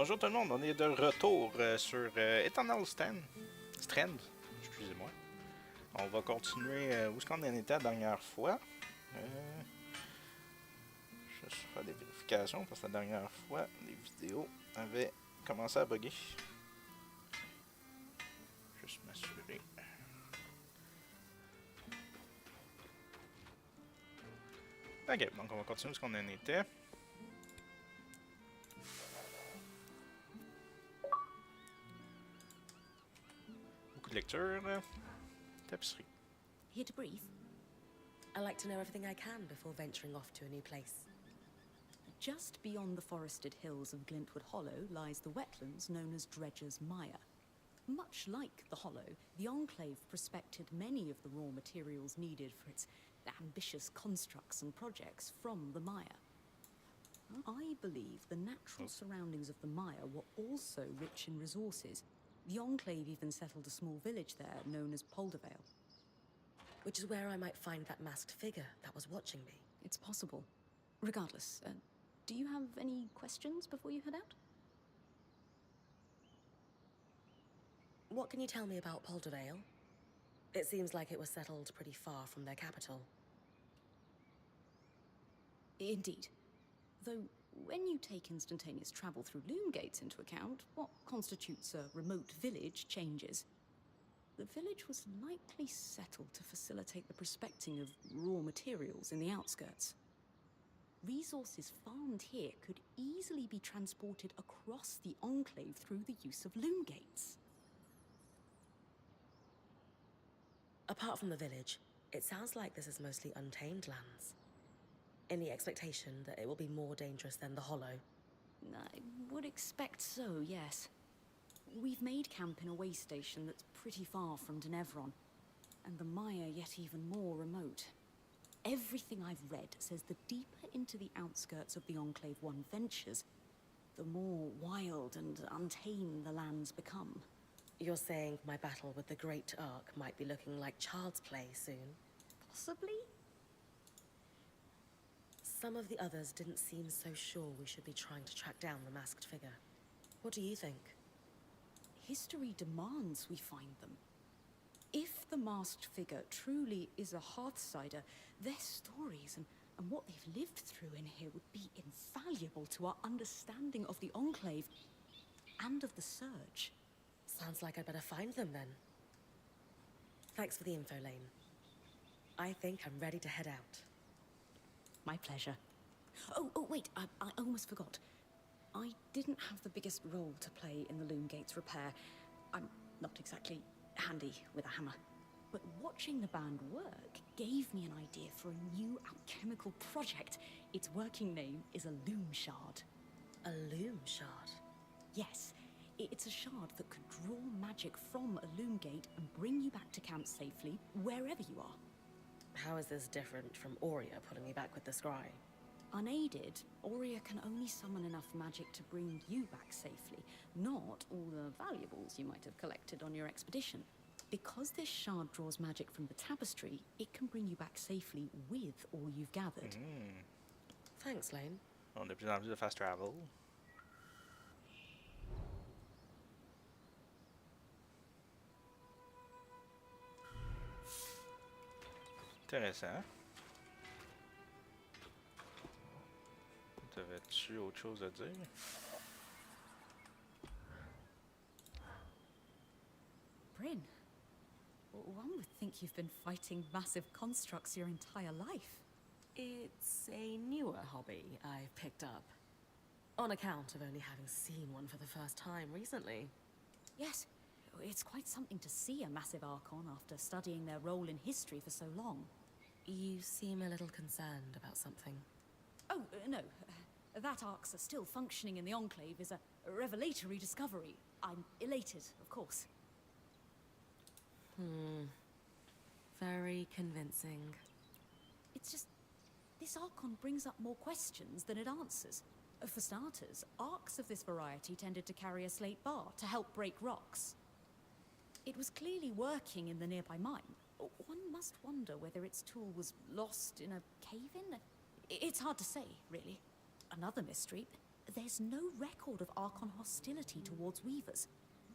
Bonjour tout le monde, on est de retour sur Eternal Strand. Excusez-moi. On va continuer où est-ce qu'on en était la dernière fois. Je ferai des vérifications parce que la dernière fois, les vidéos avaient commencé à bugger. Juste m'assurer. Ok, donc on va continuer où est-ce qu'on en était. Beaucoup de lecture. Tapisserie. Here to brief? I like to know everything I can before venturing off to a new place. Just beyond the forested hills of Glintwood Hollow lies the wetlands known as Dredger's Mire. Much like the Hollow, the Enclave prospected many of the raw materials needed for its ambitious constructs and projects from the Mire. I believe the natural surroundings of the Mire were also rich in resources. The Enclave even settled a small village there known as Poldervale. Which is where I might find that masked figure that was watching me. It's possible. Regardless, do you have any questions before you head out? What can you tell me about Poldervale? It seems like it was settled pretty far from their capital. Indeed. Though, when you take instantaneous travel through loom gates into account, what constitutes a remote village changes. The village was likely settled to facilitate the prospecting of raw materials in the outskirts. Resources farmed here could easily be transported across the Enclave through the use of loom gates. Apart from the village, it sounds like this is mostly untamed lands. In the expectation that it will be more dangerous than the Hollow. I would expect so, yes. We've made camp in a way station that's pretty far from Denevron, and the Mire yet even more remote. Everything I've read says the deeper into the outskirts of the Enclave one ventures, the more wild and untamed the lands become. You're saying my battle with the Great Ark might be looking like child's play soon? Possibly? Some of the others didn't seem so sure we should be trying to track down the masked figure. What do you think? History demands we find them. If the masked figure truly is a Hearthsider, their stories and what they've lived through in here would be invaluable to our understanding of the Enclave and of the Surge. Sounds like I'd better find them then. Thanks for the info, Lane. I think I'm ready to head out. My pleasure. Oh, wait, I almost forgot. I didn't have the biggest role to play in the loom gates repair. I'm not exactly handy with a hammer. But watching the band work gave me an idea for a new alchemical project. Its working name is a loom shard. A loom shard? Yes. It's a shard that could draw magic from a loom gate and bring you back to camp safely, wherever you are. How is this different from Aurea putting me back with the scry? Unaided, Aurea can only summon enough magic to bring you back safely, not all the valuables you might have collected on your expedition. Because this shard draws magic from the tapestry, it can bring you back safely with all you've gathered. Thanks, Lane. On a de plus en plus de fast travel. Intéressant. T'avais-tu autre chose à dire? Bryn, one would think you've been fighting massive constructs your entire life. It's a newer hobby I've picked up. On account of only having seen one for the first time recently. Yes, it's quite something to see a massive Archon after studying their role in history for so long. You seem a little concerned about something. Oh, no. That Arcs are still functioning in the Enclave is a revelatory discovery. I'm elated, of course. Very convincing. It's just, this Archon brings up more questions than it answers. For starters, Arcs of this variety tended to carry a slate bar to help break rocks. It was clearly working in the nearby mine. One must wonder whether its tool was lost in a cave-in. It's hard to say, really. Another mystery, There's no record of Archon hostility towards Weavers.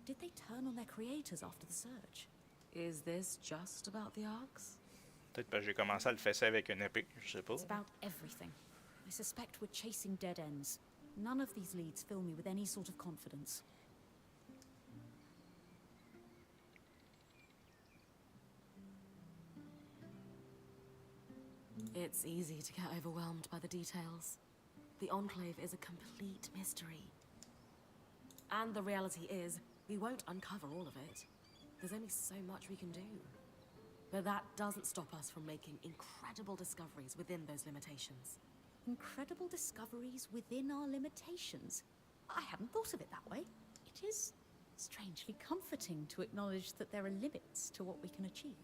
Did they turn on their creators after the Surge? Is this just about the Arcs? Peut-être parce que j'ai commencé à le fesser avec une épée, je sais pas. It's about everything. I suspect we're chasing dead ends. None of these leads fill me with any sort of confidence. It's easy to get overwhelmed by the details. The Enclave is a complete mystery. And the reality is, we won't uncover all of it. There's only so much we can do. But that doesn't stop us from making incredible discoveries within those limitations. Incredible discoveries within our limitations. I hadn't thought of it that way. It is strangely comforting to acknowledge that there are limits to what we can achieve.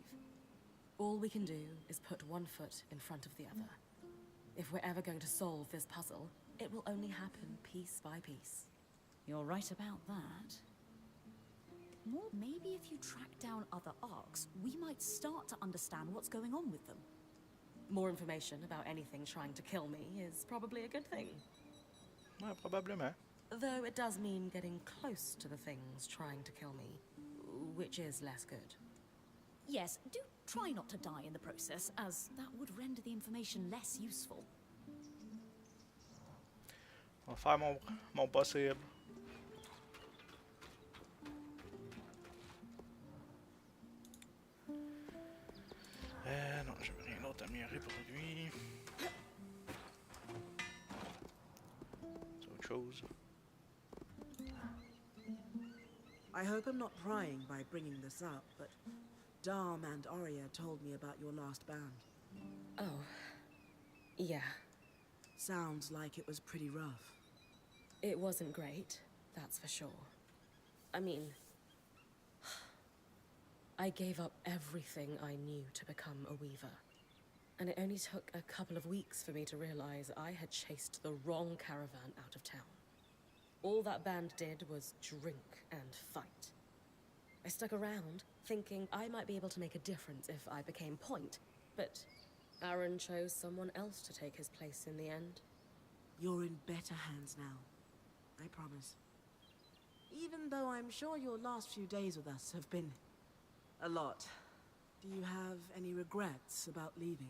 All we can do is put one foot in front of the other. If we're ever going to solve this puzzle, it will only happen piece by piece. You're right about that. More, maybe if you track down other arcs, we might start to understand what's going on with them. More information about anything trying to kill me is probably a good thing. Ouais, probablement. Though it does mean getting close to the things trying to kill me, which is less good. Yes, do try not to die in the process, as that would render the information less useful. On va faire mon possible. Non, j'ai rien d'autre à améliorer pour lui. C'est autre chose. I hope I'm not prying by bringing this up, but Dharm and Arya told me about your last band. Oh, yeah. Sounds like it was pretty rough. It wasn't great, that's for sure. I mean, I gave up everything I knew to become a weaver. And it only took a couple of weeks for me to realize I had chased the wrong caravan out of town. All that band did was drink and fight. I stuck around, thinking I might be able to make a difference if I became point, but Aaron chose someone else to take his place in the end. You're in better hands now. I promise. Even though I'm sure your last few days with us have been a lot. Do you have any regrets about leaving?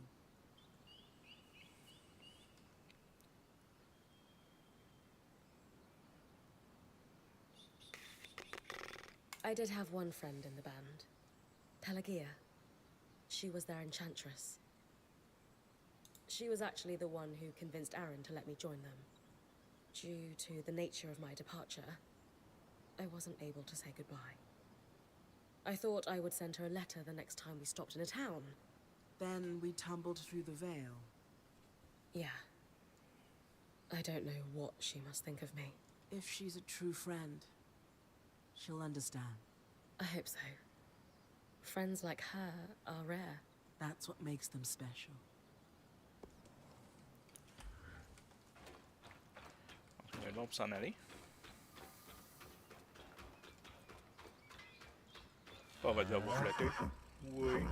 I did have one friend in the band. Pelagia. She was their enchantress. She was actually the one who convinced Aaron to let me join them. Due to the nature of my departure, I wasn't able to say goodbye. I thought I would send her a letter the next time we stopped in a town. Then we tumbled through the veil. Yeah. I don't know what she must think of me. If she's a true friend, she'll understand. I hope so. Friends like her are rare. That's what makes them special. On est bon pour s'en aller. On va devoir vous flatter. Oui.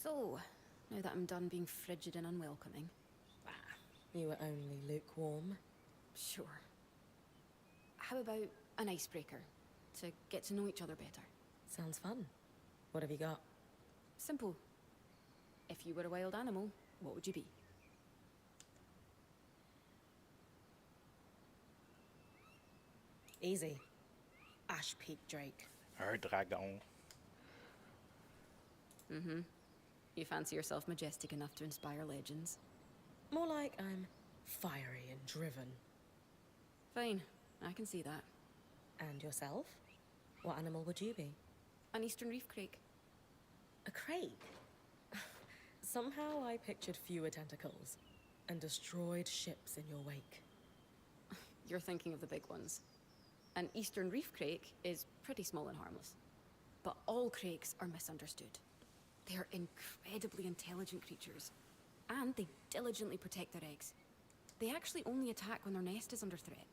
So, now that I'm done being frigid and unwelcoming. You were only lukewarm. Sure. How about an icebreaker? To get to know each other better. Sounds fun. What have you got? Simple. If you were a wild animal, what would you be? Easy. Ash Peak Drake. Un dragon. Mm-hmm. You fancy yourself majestic enough to inspire legends? More like I'm fiery and driven. Fine, I can see that. And yourself? What animal would you be? An eastern reef crake. A crake? Somehow I pictured fewer tentacles and destroyed ships in your wake. You're thinking of the big ones. An eastern reef crake is pretty small and harmless. But all crakes are misunderstood. They are incredibly intelligent creatures. And they diligently protect their eggs. They actually only attack when their nest is under threat.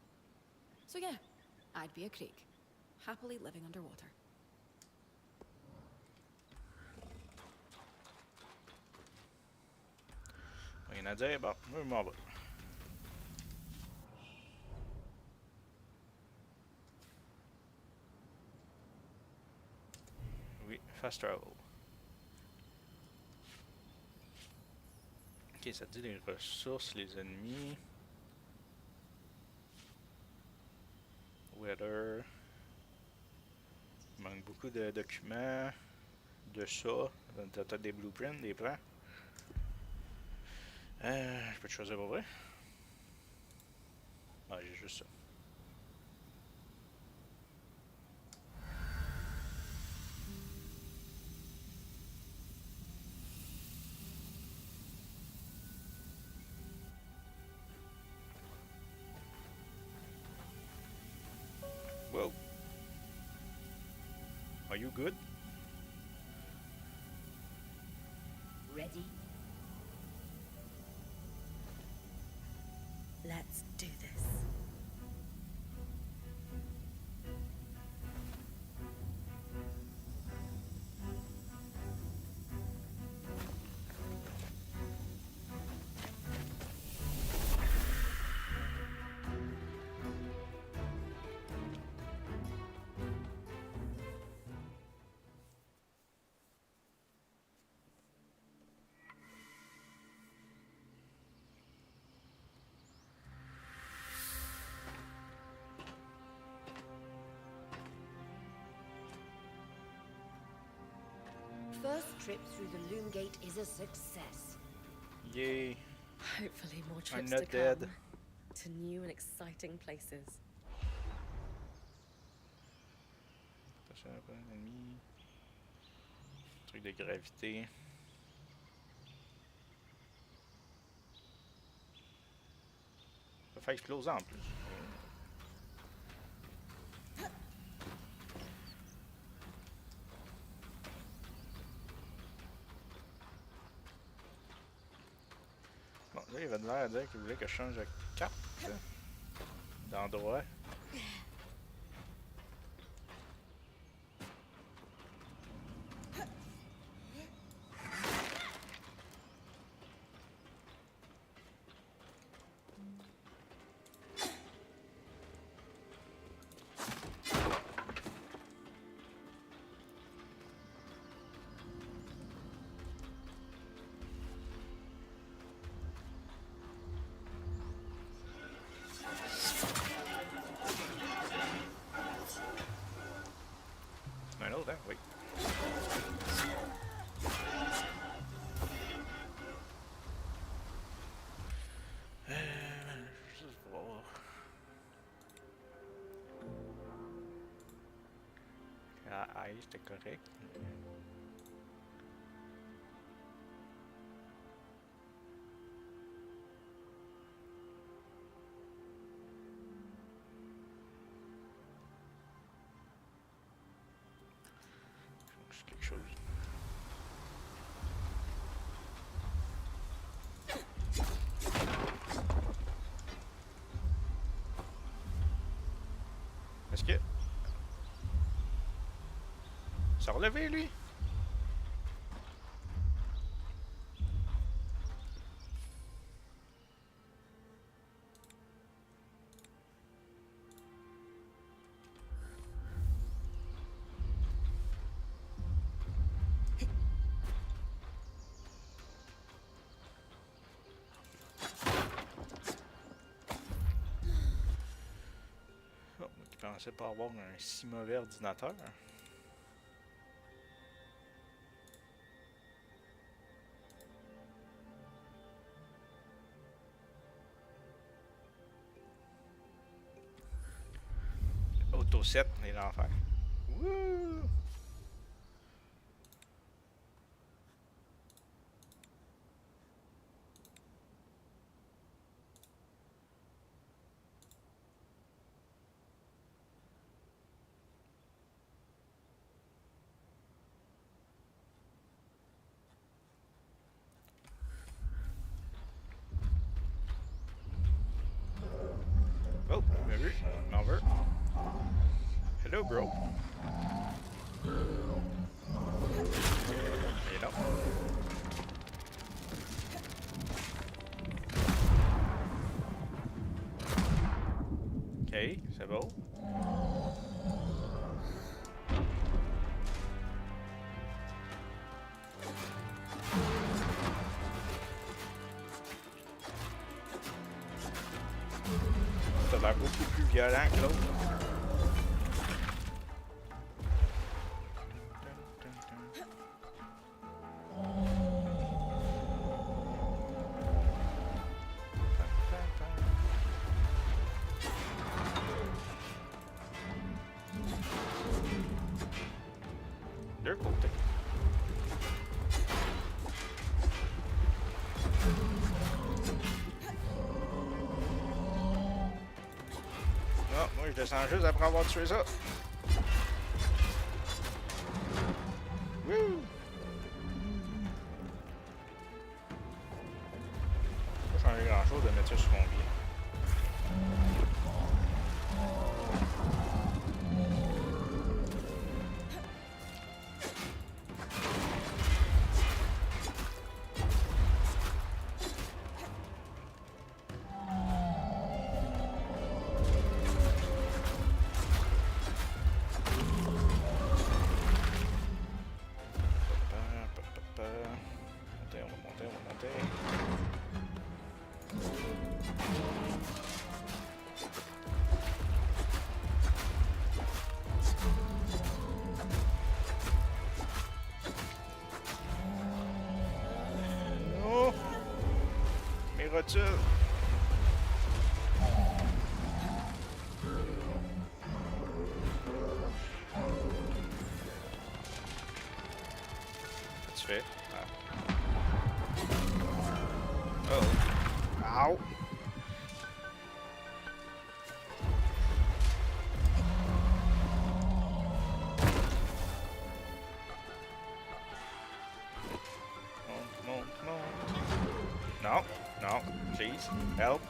So yeah, I'd be a crake. Happily living underwater. Rien à dire, bon, moi je m'en vais. Oui, fast travel. Ok, ça dit les ressources, les ennemis. Weather. Il manque beaucoup de documents. De ça. T'as peut-être des blueprints, des plans. Je peux te choisir pour vrai? Ah, j'ai juste ça. Whoa. Are you good? Ready? Let's do this. First trip through the Loom Gate is a success. Yay. Hopefully more I'm trips not to come. dead. To new and exciting places. Attention à pas d'ennemis. Truc de gravité. Ça fait exploser en plus. Bon, là, il avait l'air à dire qu'il voulait que je change de carte, d'endroit. Un autre, hein? Oui. Juste voir. Ah, aïe, c'était correct. C'est quelque chose. Est-ce que... Ça a relevé, lui? Oh, qui pensait pas avoir un si mauvais ordinateur. Auto 7, les enfants. Wouh! Oh, bien vu. M'en veux. Hello, bro. Et non. C'est beau. Ça a l'air beaucoup plus violent que l'autre. Deux côtés. Non, moi je descends juste après avoir tué ça. Wouh! Pas changer grand chose de mettre ça sur mon pied. Non! Mes rotules! Qu'est-ce que tu fais? Ah. Oh! Ow! Monte. No, no, please, help.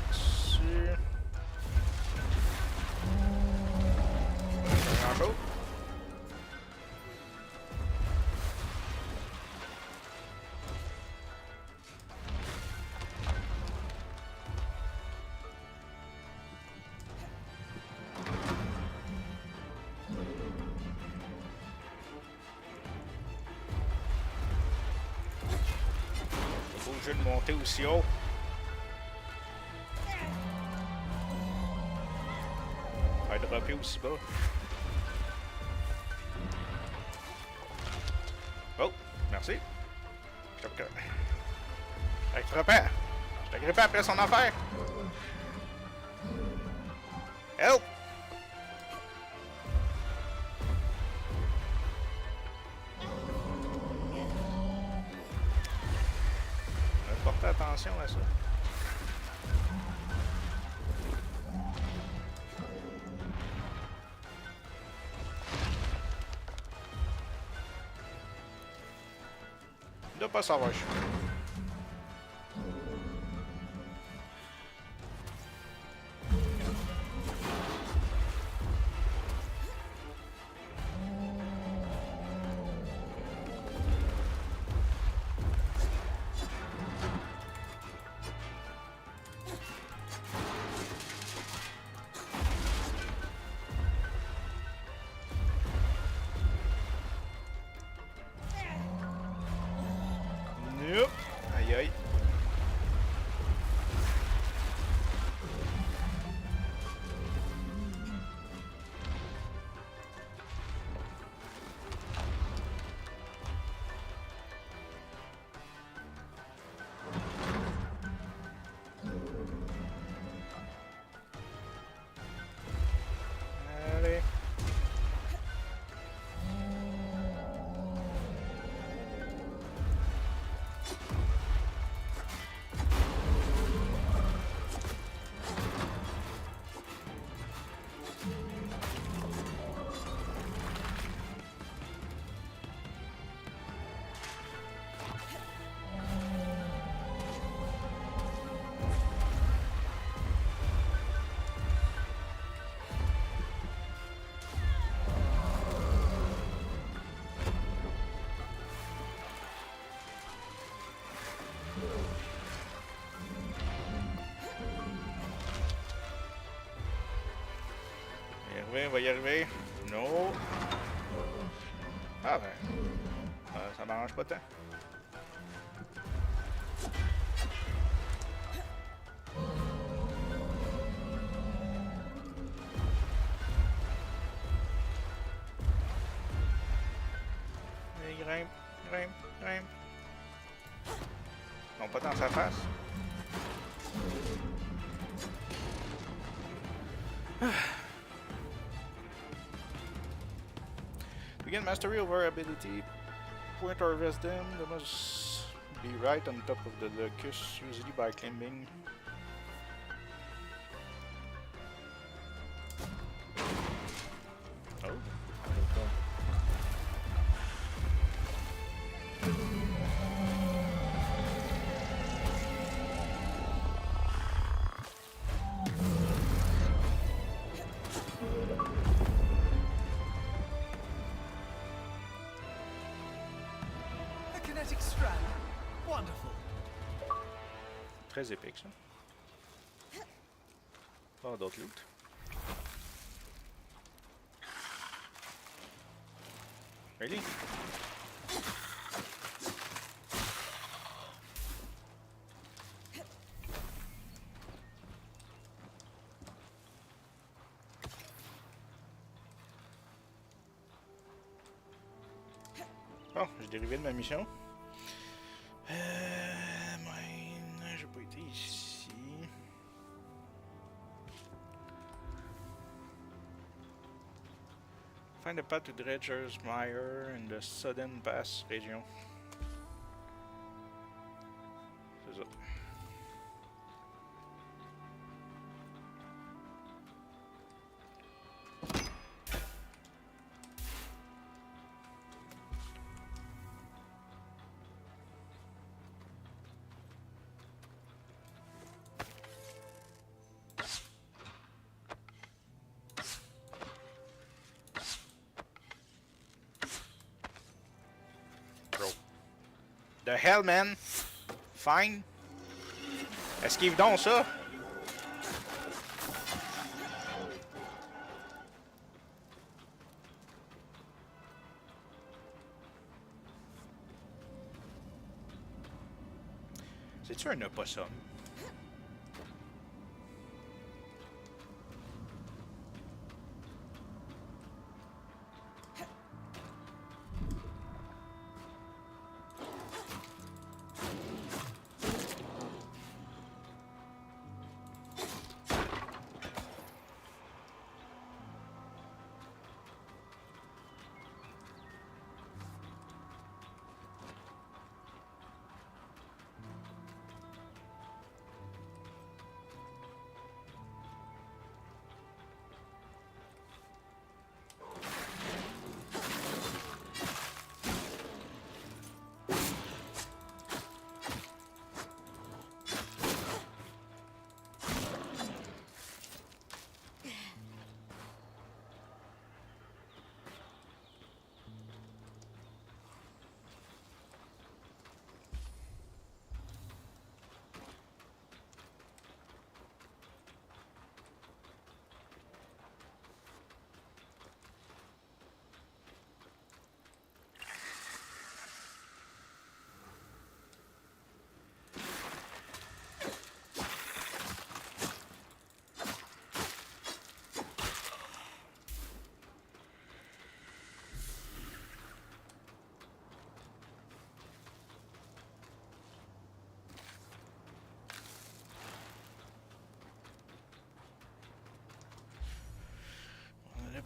Dessus. Pas grand-chose. Faut que je de monter aussi haut. Va dropper aussi bas. Oh, merci. Je t'ai grippé après son affaire. Help! Portez attention à ça. Il doit pas savoir je suis. arriver, on va y arriver. No. Ah ben. Ça m'arrange pas tant. Grimpe, grimpe, grimpe. Non, pas dans sa face. We get mastery over ability. Point harvest them. They must be right on top of the locust, usually by climbing. Oh. A kinetic strand. Wonderful. Très épique ça. Oh, d'autres loot. Really? Bon, j'ai dérivé de ma mission. Mine, j'ai pas été ici. Find a path to Dredger's Mire in the Southern Pass région. C'est ça. The hell, man? Fine. Esquive donc ça. C'est-tu un opossum?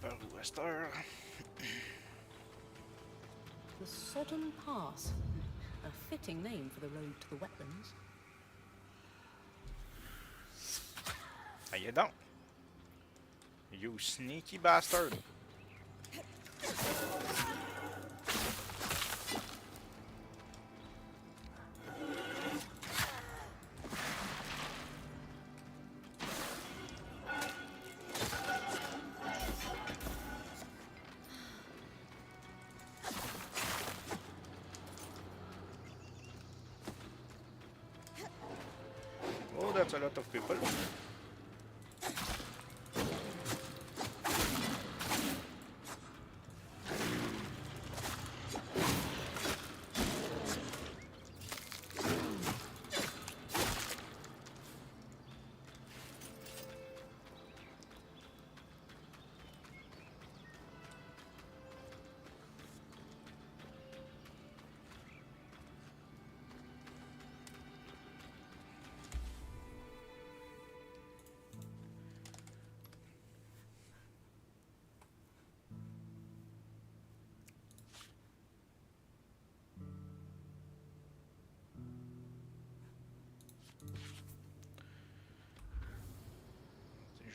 Par où à cette heure? The Sodden Pass. A fitting name for the road to the wetlands. Aïe donc! You sneaky bastard! Oh, that's a lot of people.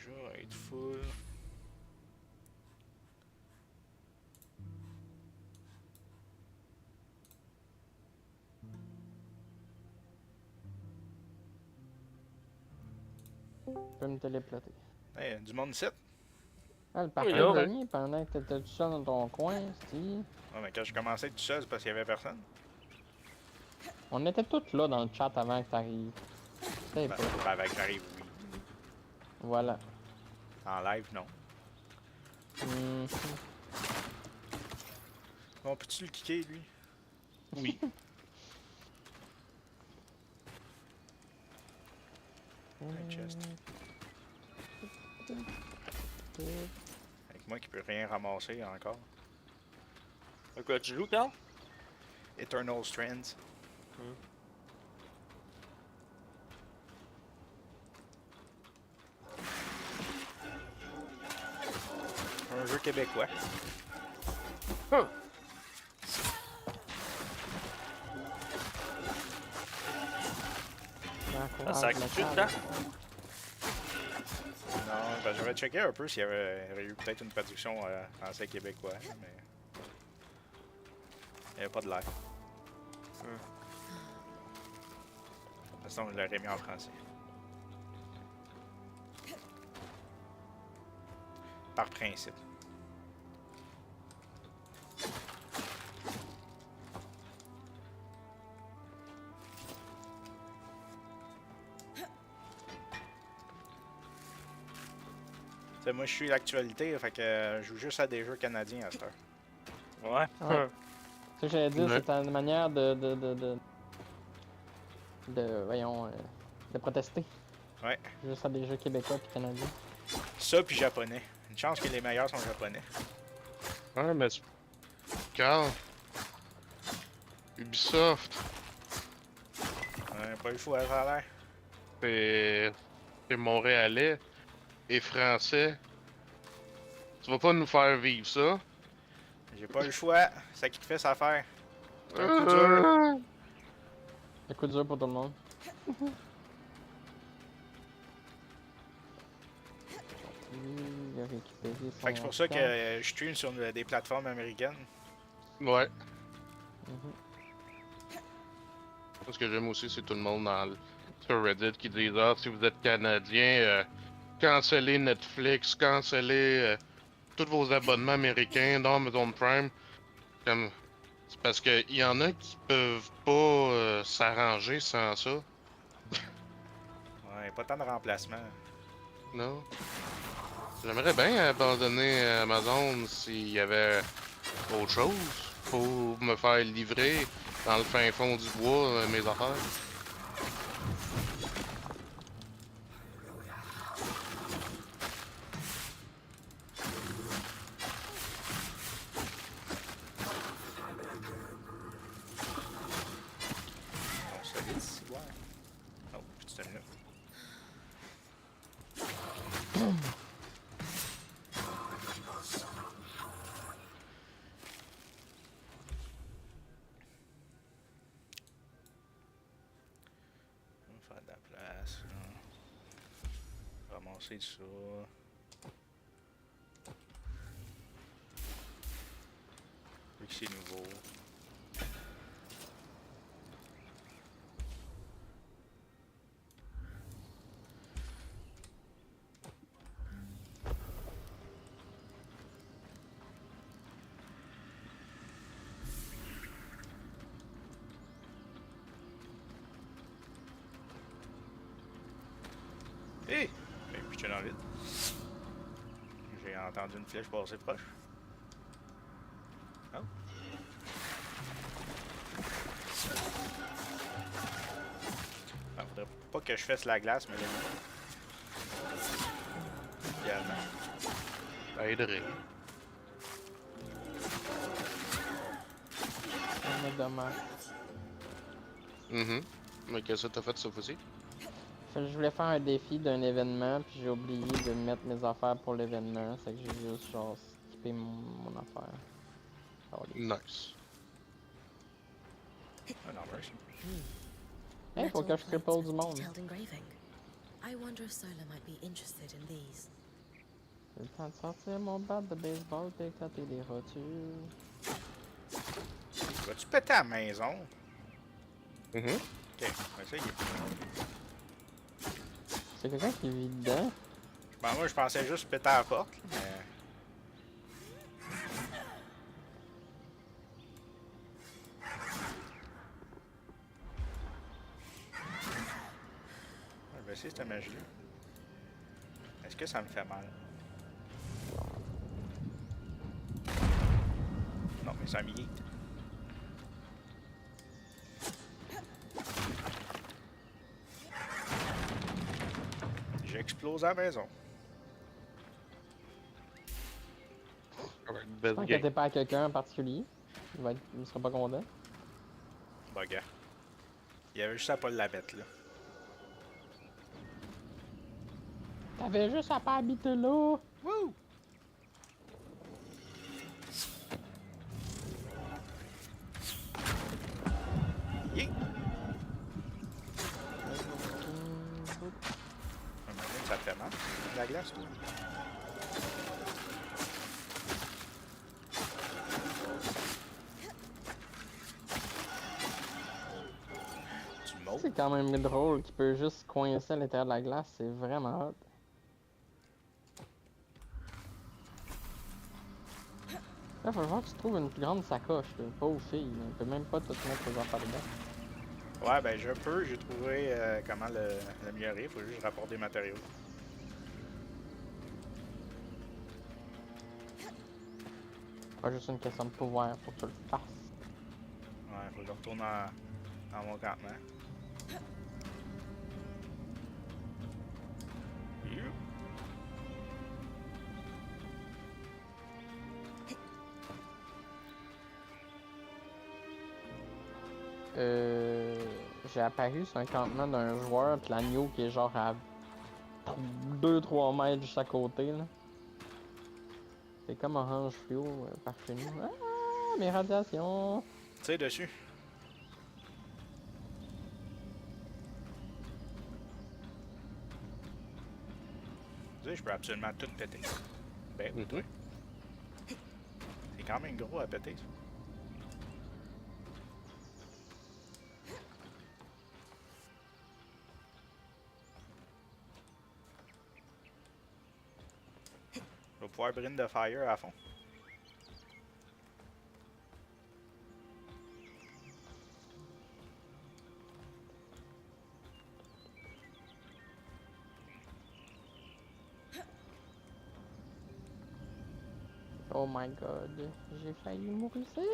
déjà être full. Je peux me téléplater. Hey, du monde ici. Ah, le Oui, parfait là. de nuit pendant que t'étais tout seul dans ton coin, c'ti. Ouais, mais quand j'ai commencé tout seul, c'est parce qu'il y avait personne. On était tous là dans le chat avant que t'arrives. T'sais Ben, pas. avec j'arrive, oui. Voilà. En live, non. Mhm. Bon, peux-tu le kicker, lui? Oui. Un chest. Avec moi qui peut rien ramasser encore. De quoi tu joues, Carl? Eternal Strands. Un jeu québécois. Huh. Ah, ça a coûté de temps? Non, ben, j'aurais checké un peu s'il y avait eu peut-être une traduction français québécois, mais. Il n'y avait pas de l'air. De toute façon, je l'aurais mis en français. Par principe. T'sais, moi, je suis l'actualité, fait que je joue juste à des jeux canadiens à cette heure. Ouais. Ouais. Ce que j'allais dire, Ouais. c'est une manière voyons, de protester. Ouais. Juste à des jeux québécois et canadiens. Ça, puis japonais. Une chance que les meilleurs sont japonais. Ouais, mais Carl, Ubisoft, Ouais, pas eu le choix, ça a l'air. c'est montréalais et français. Tu vas pas nous faire vivre ça. J'ai pas eu le choix. C'est ça qui te fait ça faire. C'est un coup dur. Un coup dur pour tout le monde. Il a récupéré son Fait que c'est pour ça que cash. je stream sur des plateformes américaines. Ouais. Mhm. Ce que j'aime aussi, c'est tout le monde sur Reddit qui dit ah, si vous êtes Canadien, cancellez Netflix, cancellez tous vos abonnements américains dans Amazon Prime. Comme... C'est parce qu'il y en a qui peuvent pas s'arranger sans ça. Ouais, pas tant de remplacement. Non. J'aimerais bien abandonner Amazon s'il y avait autre chose pour me faire livrer dans le fin fond du bois mes affaires. Bon, solide, c'est ouais. Oh, petite minute. On va faire de la place. Là. Ramasser ça. Vu que c'est nouveau. Hé! Ben, puis je dans le vide. J'ai entendu une flèche passer proche. Oh. Ah, faudrait pas que je fasse la glace, mais là. Idéalement. Ça aiderait. On est dommage. Mais qu'est-ce que t'as fait cette fois-ci? Fait que je voulais faire un défi d'un événement, puis j'ai oublié de mettre mes affaires pour l'événement. C'est que j'ai juste genre skippé mon affaire. Oh, Nice. Ah non, merci. Hey, faut que je triple du monde. Detailed engraving. I wonder if Sola might be interested in these. C'est le temps de sortir mon bat de baseball et éclater des rotules. Vas-tu péter à la maison? Mhm. Ok, on va essayer. C'est quelqu'un qui vit dedans. Ben, moi, je pensais juste péter à la porte, mais... Je vais essayer cette magie-là. Est-ce que ça me fait mal? Non, mais ça m'y est. J'ai explosé à la maison. Best Tant que game. t'es pas à quelqu'un en particulier, il sera pas content. Bah, gars. Il y avait juste à pas la bête, là. T'avais juste à pas habiter là. Wouh! Yeah! Ça te fait mal, la glace, toi? Tu montes? C'est quand même drôle qu'il peut juste coincer à l'intérieur de la glace, c'est vraiment hot. Là, faut voir que tu trouves une plus grande sacoche, là. Pauvre fille, là. Elle peut même pas tout mettre ses affaires dedans. Ouais, ben je peux. J'ai trouvé comment l'améliorer. Faut juste que je rapporte des matériaux. Pas juste une question de pouvoir, faut que tu le fasses. Ouais, faut que je retourne dans mon campement. You. J'ai apparu sur un campement d'un joueur, pis l'agneau qui est genre à 2-3 mètres juste à côté, là. C'est comme orange fluo par chez nous. Ah, mes radiations! Tu sais, dessus. Tu sais, je peux absolument tout péter. Ben oui, toi. C'est quand même gros à péter, ça. Je vais pouvoir brin de fire à fond. Oh my god, j'ai failli mourir ici!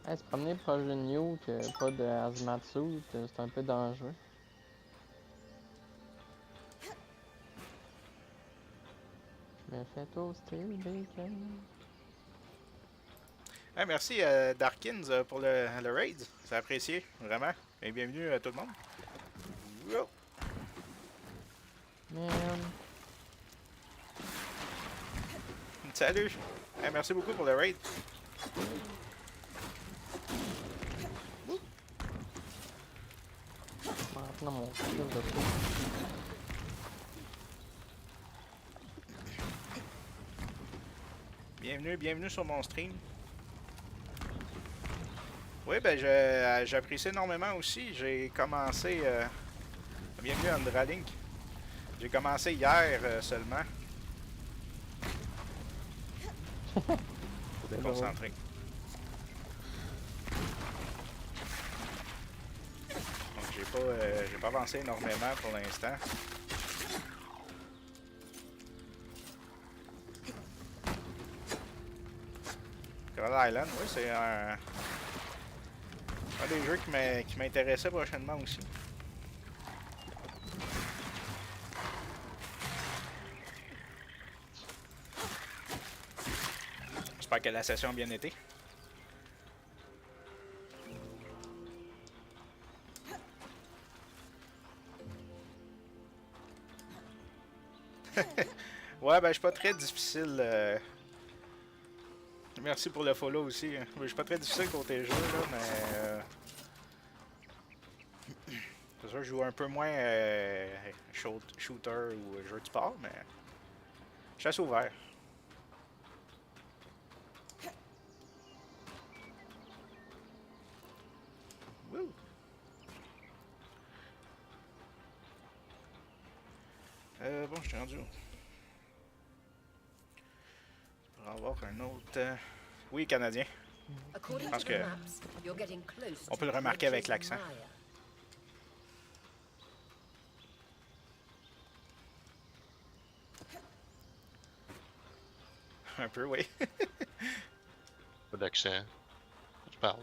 Hey, se promener proche d'une nuke, pas de hazmat suit, c'est un peu dangereux. Je me fais toaster le bacon. Hey, merci Darkins pour le raid. C'est apprécié, vraiment. Et bienvenue à tout le monde. Wow. Man. Salut! Hey, merci beaucoup pour le raid. Maintenant mon fil de tout. Bienvenue sur mon stream. Oui, ben j'apprécie énormément aussi. J'ai commencé... bienvenue Andralink. J'ai commencé hier seulement. Faut être concentré. Donc j'ai pas avancé énormément pour l'instant. Coral Island, oui, c'est un des jeux qui m'intéressait prochainement aussi. J'espère que la session a bien été. Ouais, ben je suis pas très difficile. Merci pour le follow aussi. Je suis pas très difficile côté jeu, là, mais... C'est sûr, je joue un peu moins shooter ou jeu de sport, mais je suis assez ouvert. Woo! Bon, je suis rendu. Pour avoir un autre. Oui, canadien. According Parce to the que maps, you're getting close on peut to le remarquer avec Dredge's l'accent. mire. Un peu, oui. Pas d'accent. Tu parles.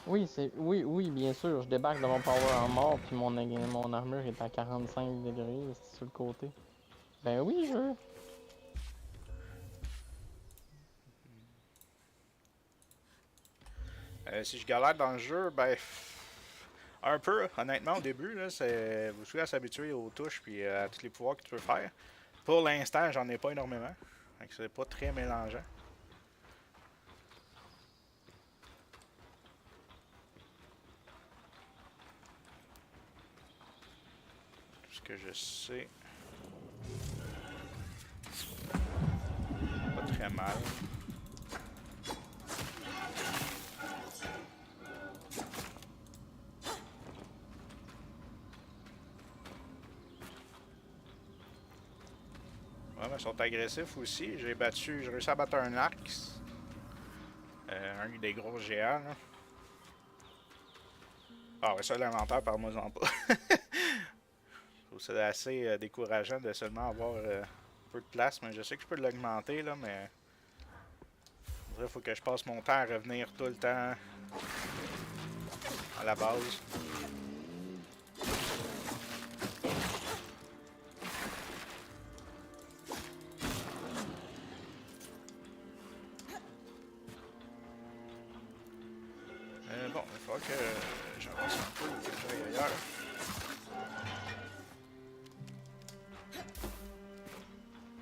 Oui, oui, bien sûr, je débarque de mon power en mort, puis mon armure est à 45 degrés, c'est sur le côté. Ben oui, je veux. Si je galère dans le jeu, ben. Un peu, honnêtement, au début, là, vous souhaitez à s'habituer aux touches puis à tous les pouvoirs que tu peux faire. Pour l'instant, j'en ai pas énormément. Fait que c'est pas très mélangeant. Tout ce que je sais. Pas très mal. Ouais, mais ils sont agressifs aussi. J'ai réussi à battre un axe. Un des gros géants, là. Ah ouais, ça, l'inventaire, parle-moi-en pas. C'est assez décourageant de seulement avoir peu de place, mais je sais que je peux l'augmenter, là, mais... Il faut que je passe mon temps à revenir tout le temps à la base. Bon, il faut que j'avance un peu ou que j'aille ailleurs.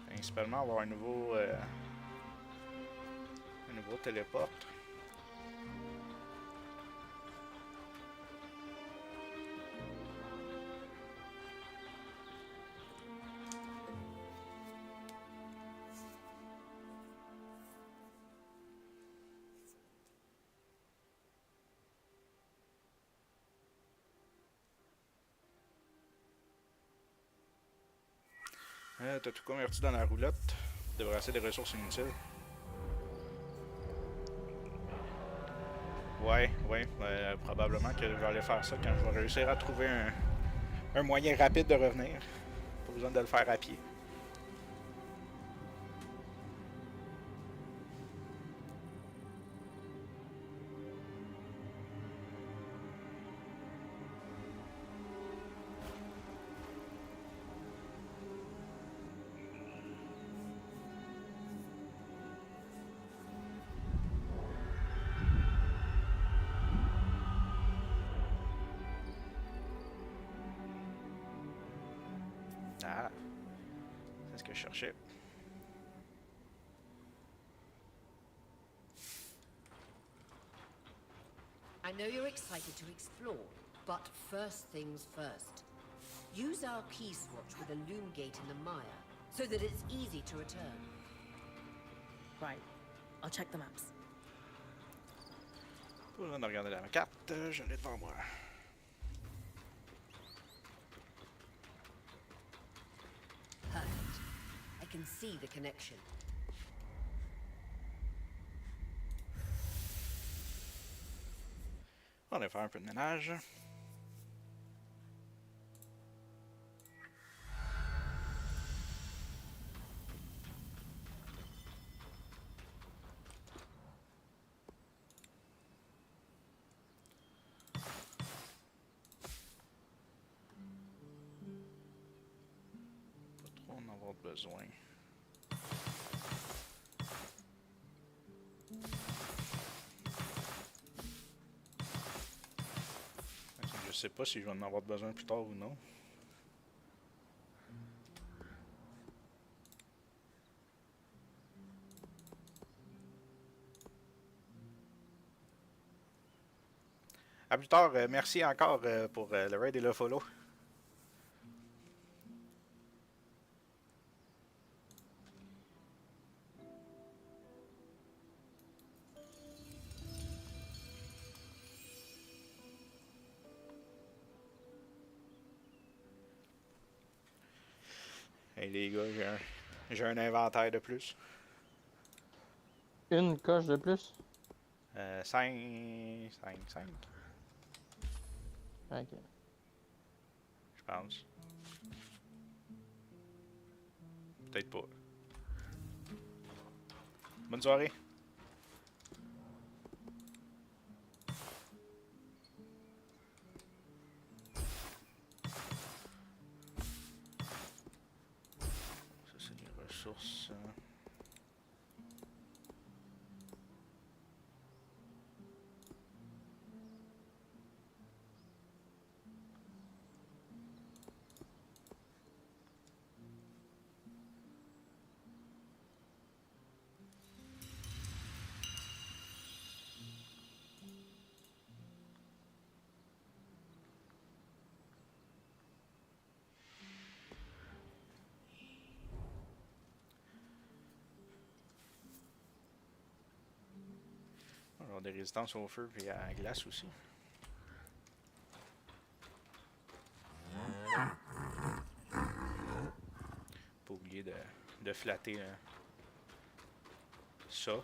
Principalement avoir un nouveau téléporte. T'as tout converti dans la roulotte. Débarrasser des ressources inutiles. Ouais, probablement que je vais aller faire ça quand je vais réussir à trouver un moyen rapide de revenir. Pas besoin de le faire à pied. Ah, c'est ce que je cherchais. I know you're excited to explore, but first things first. Use our key swatch with a loom gate in the mire, so that it's easy to return. Right. I'll check the maps. Pas besoin de regarder la carte, je l'ai devant moi. Perfect. I can see the connection. On va faire un peu de ménage. Pas trop en avoir besoin. Je sais pas si je vais en avoir besoin plus tard ou non. À plus tard. Merci encore pour le raid et le follow. Hey les gars, j'ai un inventaire de plus. Une coche de plus? 5. Ok. Je pense. Peut-être pas. Bonne soirée. Ça, c'est les ressources. On va avoir des résistances au feu et à la glace aussi. Pas oublier de flatter ça.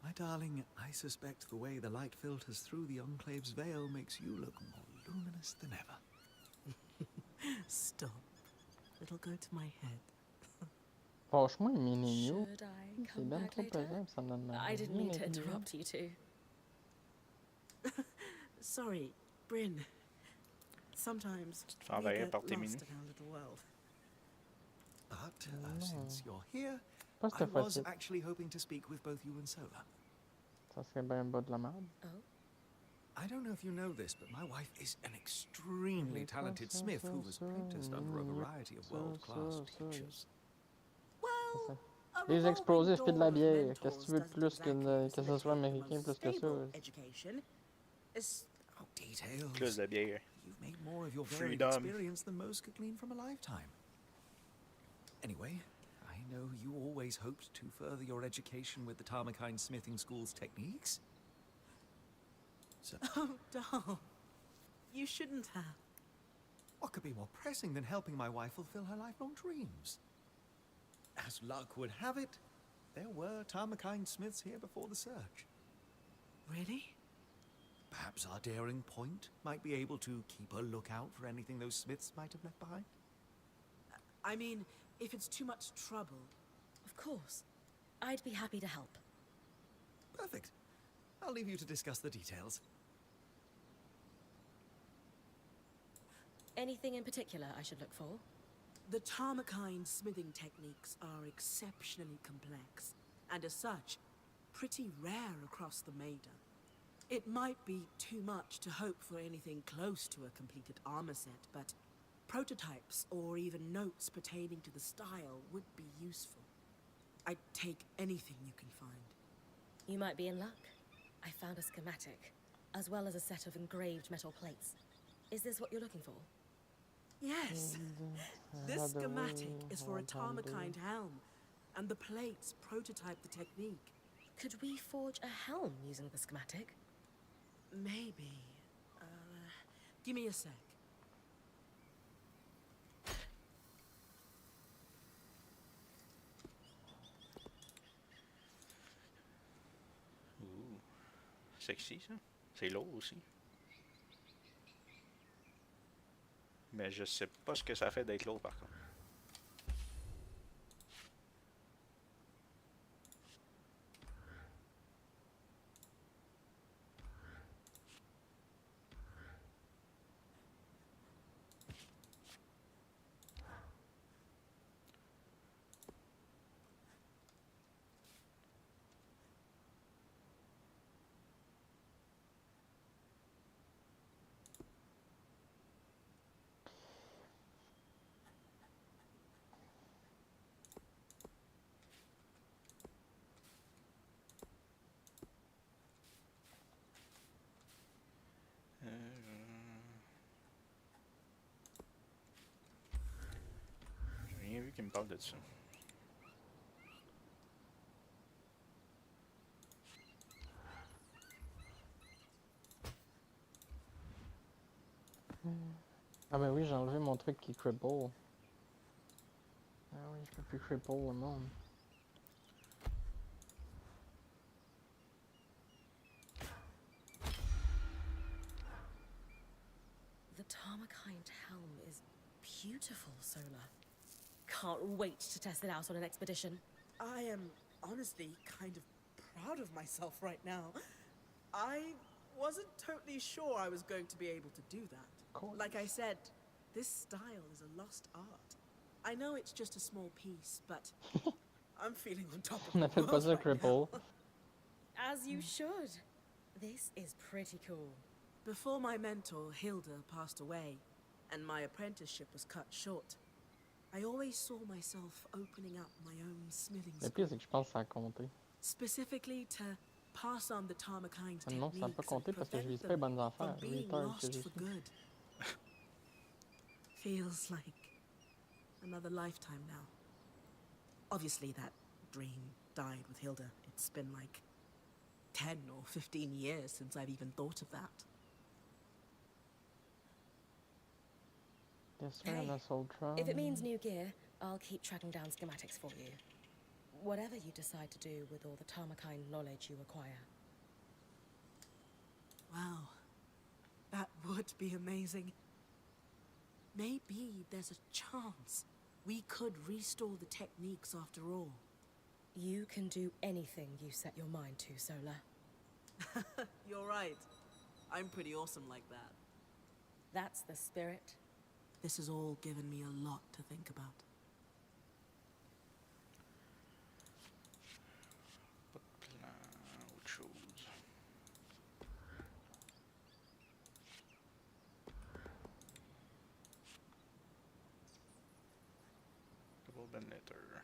My darling, I suspect the way the light filters through the Enclave's veil makes you look more luminous than ever. Stop. It'll go to my head. Franchement, les mini-news, Should I c'est come bien back trop later? pesant, pis ça me donne I didn't rien mean to d'intelligent. interrupt you two. Sorry, Bryn. Sometimes Tu te fais we envahir get par tes lost minus. in our little world. But No. since you're here, Pas I cette was fois-ci. actually hoping to speak with both you and Sola. Ça serait bien bas de la merde. Oh? I don't know if you know this, but my wife is an extremely talented smith who was apprenticed under a variety of world-class teachers. Well, a Les revolving explosifs pis de la door of bière. mentors Qu'est-ce que tu veux de doesn't plus exactly que ce soit facilitate the américain most plus que ça? stable education. Oh, details. Plus de bière. You've made more of your varied Freedom. experience than most could glean from a lifetime. Anyway, I know you always hoped to further your education with the Tarmakine Smithing School's techniques. So, Oh, doll. You shouldn't have. what could be more pressing than helping my wife fulfill her lifelong dreams? As luck would have it, there were Tarmakine Smiths here before the search. Really? Perhaps our daring point might be able to keep a lookout for anything those Smiths might have left behind. I mean, if it's too much trouble. Of course. I'd be happy to help. Perfect. I'll leave you to discuss the details. Anything in particular I should look for? The Tarmakine smithing techniques are exceptionally complex, and as such, pretty rare across the Maida. It might be too much to hope for anything close to a completed armor set, but prototypes or even notes pertaining to the style would be useful. I'd take anything you can find. You might be in luck. I found a schematic, as well as a set of engraved metal plates. Is this what you're looking for? Yes. This schematic is for a Tarmakine helm, and the plates prototype the technique. Could we forge a helm using the schematic? Maybe. Give me a sec. Ouh. Sexy, ça. C'est lourd aussi. Mais je sais pas ce que ça fait d'être lourd, par contre. qui me parle de ça. Ah ben oui, j'ai enlevé mon truc qui cripple. Ah oui, je peux plus cripple le monde. The Tarmakine helm is beautiful, Sola. Can't wait to test it out on an expedition. I am honestly kind of proud of myself right now. I wasn't totally sure I was going to be able to do that. Cool. Like I said, this style is a lost art. I know it's just a small piece, but I'm feeling on top of the N'appelle pas world ça right cripple. now. As you should. This is pretty cool. Before my mentor, Hilda, passed away, and my apprenticeship was cut short, I always saw myself opening up my own smithing Le school, pire, c'est que je pense que ça a compté. specifically to pass on the Tarmakine's Non, ça n'a pas techniques compté and parce que je prevent vise pas les them bonnes from affaires. being 8 heures que lost j'ai for fait. good. Feels like another lifetime now. Obviously, that dream died with Hilda. It's been like 10 or 15 years since I've even thought of that. Yes, sir, Hey, that's all try. If it means new gear, I'll keep tracking down schematics for you. Whatever you decide to do with all the Tarmakine knowledge you acquire. Wow, that would be amazing. Maybe there's a chance we could restore the techniques after all. You can do anything you set your mind to, Sola. You're right. I'm pretty awesome like that. That's the spirit. This has all given me a lot to think about. Pas de plan, autre chose. Golden letter.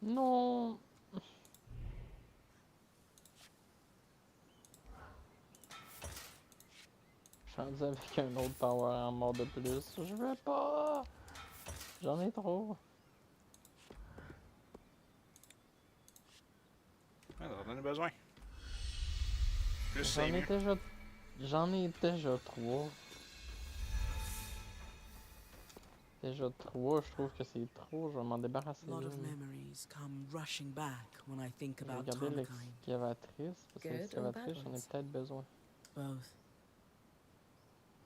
Non! Je suis rendu avec un autre tower en mort de plus. Je veux pas! J'en ai trop. Ah, t'en as besoin. Plus J'en c'est ai mieux. déjà... J'en ai déjà 3. Déjà 3, je trouve que c'est trop. Je vais m'en débarrasser A lot of d'une. memories come rushing back when I think Je vais about garder Tarmakine. l'excavatrice, parce que Good or l'excavatrice, bad j'en ai ones? peut-être besoin. Both.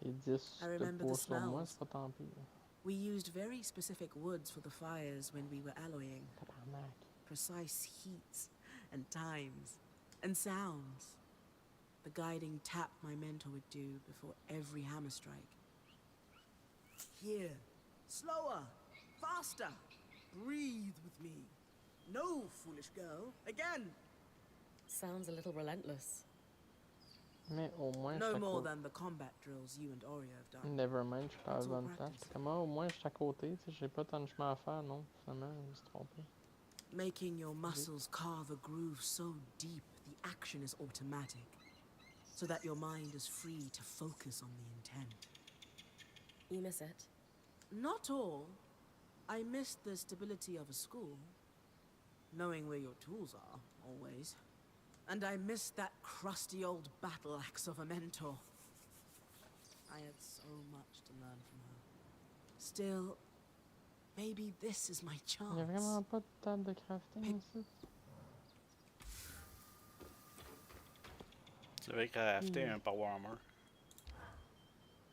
Et 10 I de remember poids the sur moi, smells. c'est pas tant pis. We used very specific woods for the fires when we were alloying. Tabarnak. Precise heats and times and sounds. The guiding tap my mentor would do before every hammer strike. Here, slower, faster. Breathe with me. No, foolish girl. Again. Sounds a little relentless. Mais au moins, je No suis à more côté. than the combat drills you and Oreo have done. Nevermind, je suis pas à la It's all bonne place. practice. J'étais comme, ah, au moins, je suis à côté. Tu sais, j'ai pas tant de chemin à faire, non. Finalement, je me suis trompé. Making your muscles carve a groove so deep the action is automatic, so that your mind is free to focus on the intent. You miss it? Not all. I miss the stability of a school, knowing where your tools are, always. And I miss that crusty old battle axe of a mentor. I had so much to learn from her. Still, maybe this is my Il y a chance. vraiment pas de table de crafting ici. Tu devrais crafter un power armor.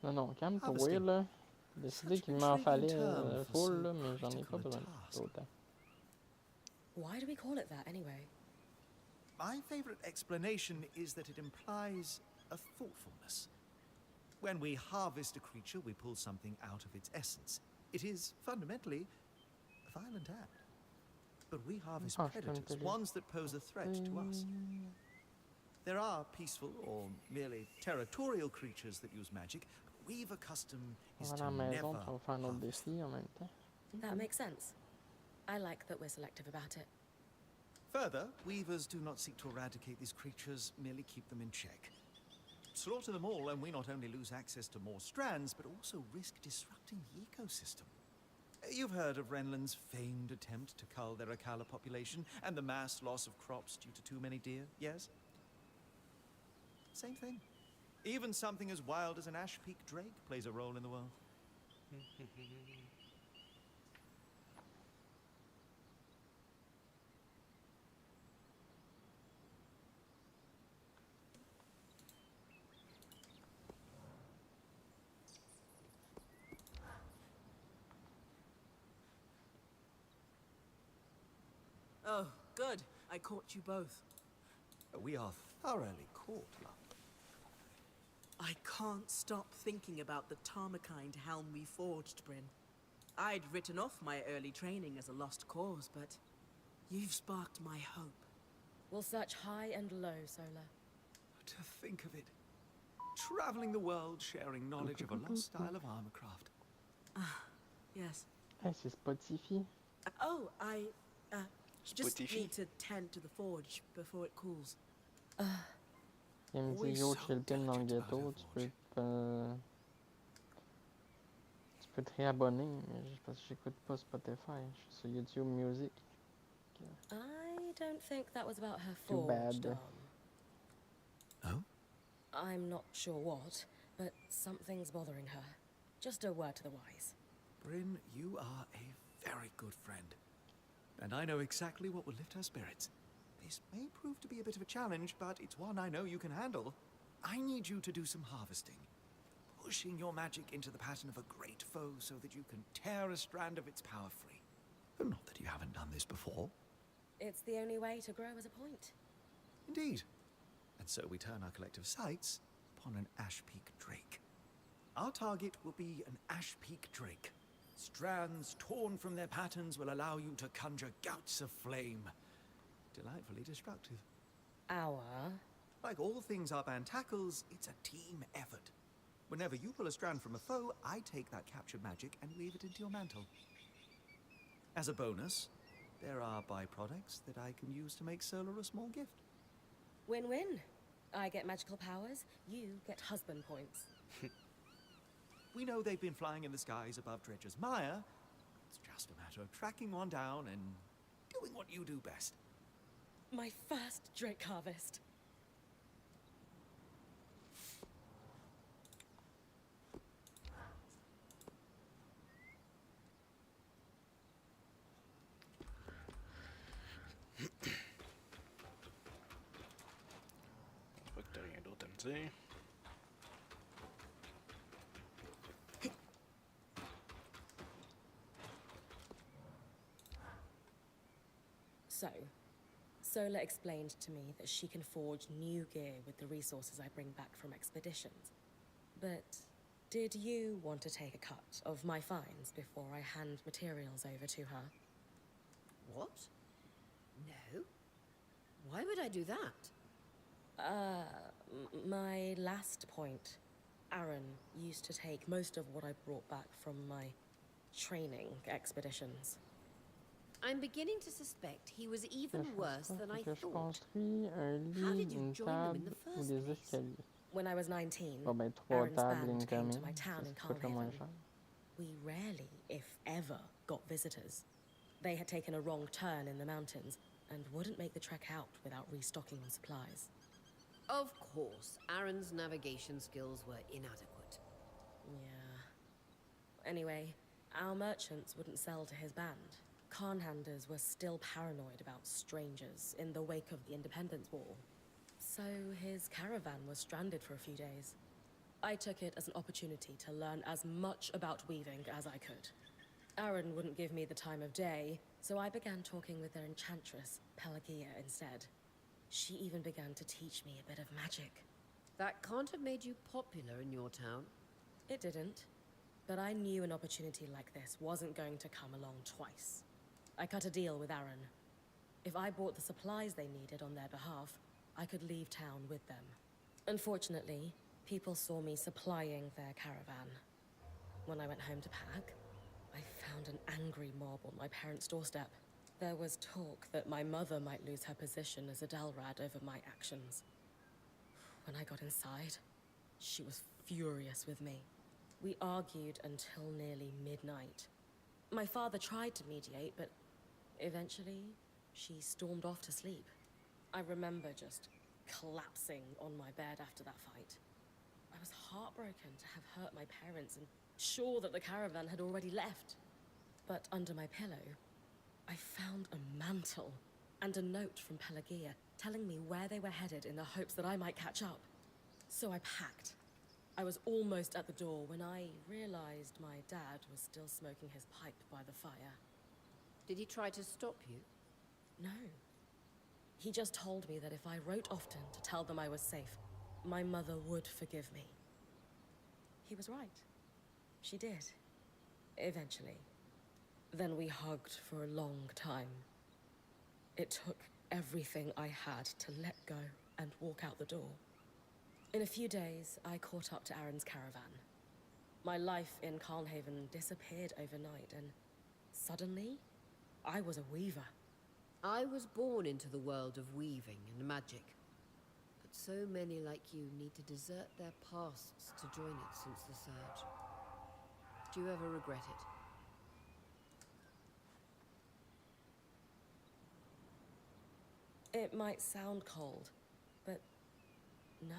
Non, non, calme-toi, Harvesting. là. J'ai décidé Such qu'il an m'en intriguing fallait term for full, so là, mais j'en ai pas critical a besoin task. d'autant. Why do we call it that anyway? My favorite explanation is that it implies a thoughtfulness. When we harvest a creature, we pull something out of its essence. It is fundamentally a violent act. But we harvest Ah, je peux me predators, télé- ones that pose a threat to us. There are peaceful or merely territorial creatures that use magic, but Weaver custom On is va à to la never maison, puis on va faire un autre harvest défi en même temps. That makes sense. I like that we're selective about it. Further, weavers do not seek to eradicate these creatures, merely keep them in check. Slaughter them all, and we not only lose access to more strands, but also risk disrupting the ecosystem. You've heard of Renland's famed attempt to cull their Akala population and the mass loss of crops due to too many deer, yes? Same thing. Even something as wild as an ash peak drake plays a role in the world. Oh, good. I caught you both. We are thoroughly caught, love. I can't stop thinking about the Tarmakind helm we forged, Bryn. I'd written off my early training as a lost cause, but you've sparked my hope. We'll search high and low, Solar. To think of it. Traveling the world, sharing knowledge of a lost style of armorcraft. Yes. Eh, c'est Spotify. Oh, I just Spotify. need to tend to the forge before it cools. Il me dit Always yo, so chill pin dans le diligent ghetto, about tu peux te réabonner, mais parce que j'écoute pas Spotify, je suis sur YouTube Music. I don't think that was about her Too forge, bad. Dom. Oh? I'm not sure what, but something's bothering her. Just a word to the wise. Bryn, you are a very good friend. And I know exactly what will lift her spirits. This may prove to be a bit of a challenge, but it's one I know you can handle. I need you to do some harvesting. Pushing your magic into the pattern of a great foe so that you can tear a strand of its power free. Not that you haven't done this before. It's the only way to grow as a point. Indeed. And so we turn our collective sights upon an Ash Peak Drake. Our target will be an Ash Peak Drake. Strands torn from their patterns will allow you to conjure gouts of flame. Delightfully destructive. Like all things our band tackles, it's a team effort. Whenever you pull a strand from a foe, I take that captured magic and weave it into your mantle. As a bonus, there are byproducts that I can use to make Solar a small gift. Win-win. I get magical powers, you get husband points. We know they've been flying in the skies above Dredger's Mire. It's just a matter of tracking one down and doing what you do best. My first Drake harvest. Je vois que t'as rien d'autre à me dire. So, Sola explained to me that she can forge new gear with the resources I bring back from expeditions. But did you want to take a cut of my finds before I hand materials over to her? What? No. Why would I do that? My last point. Aaron used to take most of what I brought back from my training expeditions. I'm beginning to suspect he was even worse than I Que je thought. construis un How lit, did you une join them in table the ou first des place? escaliers. When I was 19, Bon ben 3 Aaron's tables et une band came to camine, my town c'est in ce qui coûte le moins Carlhaven. cher. We rarely, if ever, got visitors. They had taken a wrong turn in the mountains and wouldn't make the trek out without restocking on supplies. Of course, Aaron's navigation skills were inadequate. Yeah. Anyway, our merchants wouldn't sell to his band. Khanhanders were still paranoid about strangers in the wake of the Independence War. So his caravan was stranded for a few days. I took it as an opportunity to learn as much about weaving as I could. Aaron wouldn't give me the time of day, so I began talking with their enchantress, Pelagia, instead. She even began to teach me a bit of magic. That can't have made you popular in your town. It didn't, but I knew an opportunity like this wasn't going to come along twice. I cut a deal with Aaron. If I bought the supplies they needed on their behalf, I could leave town with them. Unfortunately, people saw me supplying their caravan. When I went home to pack, I found an angry mob on my parents' doorstep. There was talk that my mother might lose her position as a Dalrad over my actions. When I got inside, She was furious with me. We argued until nearly midnight. My father tried to mediate, but eventually she stormed off to sleep. I remember just collapsing on my bed after that fight. I was heartbroken to have hurt my parents and sure that the caravan had already left. But under my pillow, I found a mantle and a note from Pelagia telling me where they were headed in the hopes that I might catch up. So I packed. I was almost at the door when I realized my dad was still smoking his pipe by the fire. Did he try to stop you? No. He just told me that if I wrote often to tell them I was safe, my mother would forgive me. He was right. She did. Eventually. Then we hugged for a long time. It took everything I had to let go and walk out the door. In a few days, I caught up to Aaron's caravan. My life in Calnhaven disappeared overnight, and suddenly, I was a weaver. I was born into the world of weaving and magic. But so many like you need to desert their pasts to join it since the Surge. Do you ever regret it? It might sound cold, but no.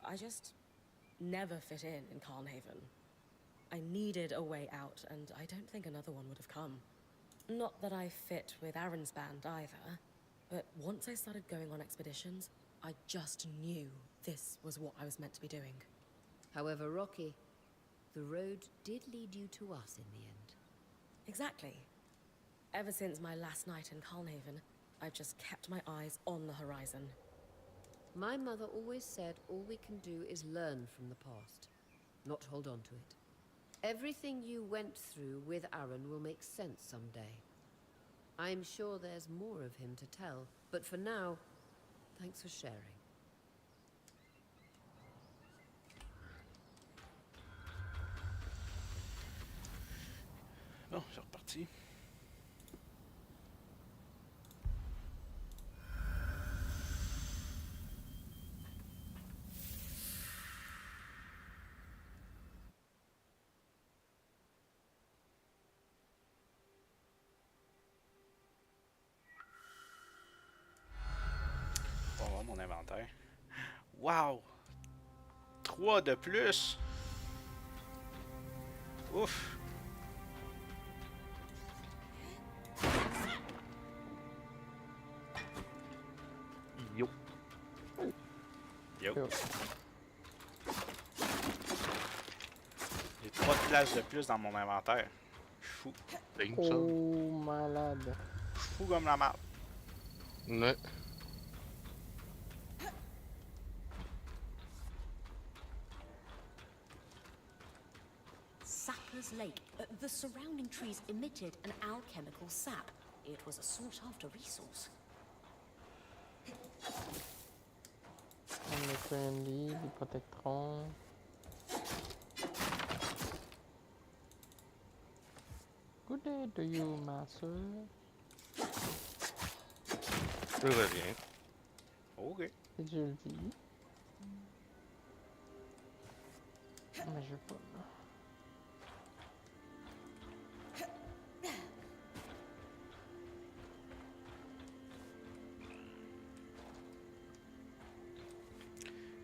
I just never fit in Calnhaven. I needed a way out, and I don't think another one would have come. Not that I fit with Aaron's band either, but once I started going on expeditions, I just knew this was what I was meant to be doing. However rocky, the road did lead you to us in the end. Exactly. Ever since my last night in Calnhaven, I've just kept my eyes on the horizon. My mother always said all we can do is learn from the past, not hold on to it. Everything you went through with Aaron will make sense someday. I'm sure there's more of him to tell, but for now, thanks for sharing. Bon, c'est reparti. On va voir mon inventaire. Wow! 3 de plus! Ouf! Yo. Yo. J'ai 3 de place de plus dans mon inventaire. Je suis fou. Think so. Oh, malade. Je suis fou comme la map. Ouais. Sapper's Lake. The surrounding trees emitted an alchemical sap. It was a sought-after resource. On est friendly, des protectrons. Good day to you, master. Tout va bien. Ok. C'est je le dis. Mais je veux pas.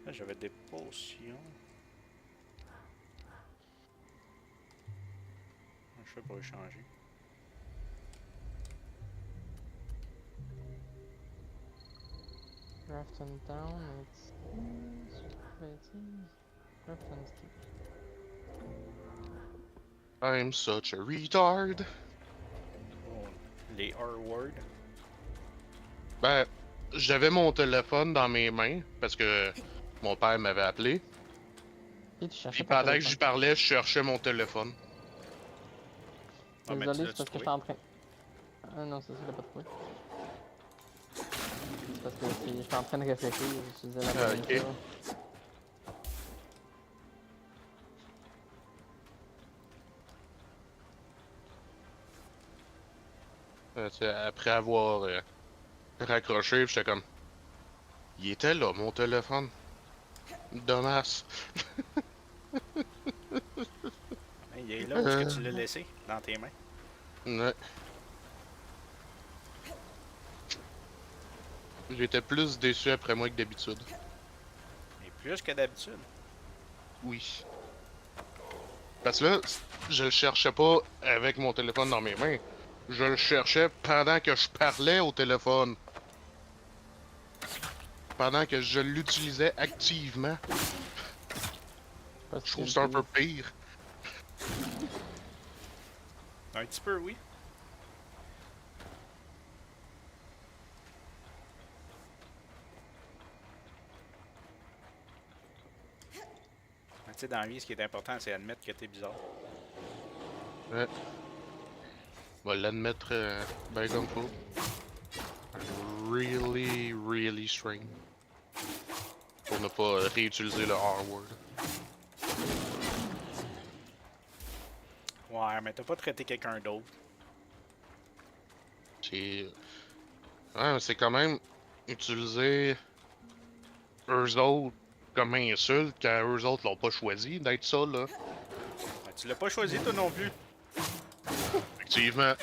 Là, j'avais des potions. Je fais pour échanger. Craft and down, it's craft and stick. I'm such a retard. Oh, les R-words. Ben, j'avais mon téléphone dans mes mains parce que mon père m'avait appelé. Et tu cherchais Puis pas pendant que j'y parlais, je cherchais mon téléphone. Ah, mais tu Désolé, l'as-tu c'est parce que trouvé? j'étais en train. Ah non, c'est ça, je l'ai pas trouvé. C'est parce que j'étais en train de réfléchir, j'utilisais la Ah, même ok. chose. C'est après avoir raccroché, j'étais comme... Il était là, mon téléphone. Dommage. Hey, il est là où est-ce que tu l'as laissé? Dans tes mains. Ouais. J'étais plus déçu après moi que d'habitude. Et plus que d'habitude. Oui. Parce que là, je le cherchais pas avec mon téléphone dans mes mains. Je le cherchais pendant que je parlais au téléphone. Pendant que je l'utilisais activement. Parce Je que trouve ça un peu pire. Un petit peu, oui. Mais tu sais, dans la vie, ce qui est important, c'est admettre que t'es bizarre. Ouais. On va l'admettre ben comme faut. I'm really, really strange. Pour ne pas réutiliser le R-word. Ouais, mais t'as pas traité quelqu'un d'autre. C'est. Ouais, mais c'est quand même utiliser eux autres comme insulte quand eux autres l'ont pas choisi d'être ça, là. Ben, tu l'as pas choisi, toi non plus. Effectivement.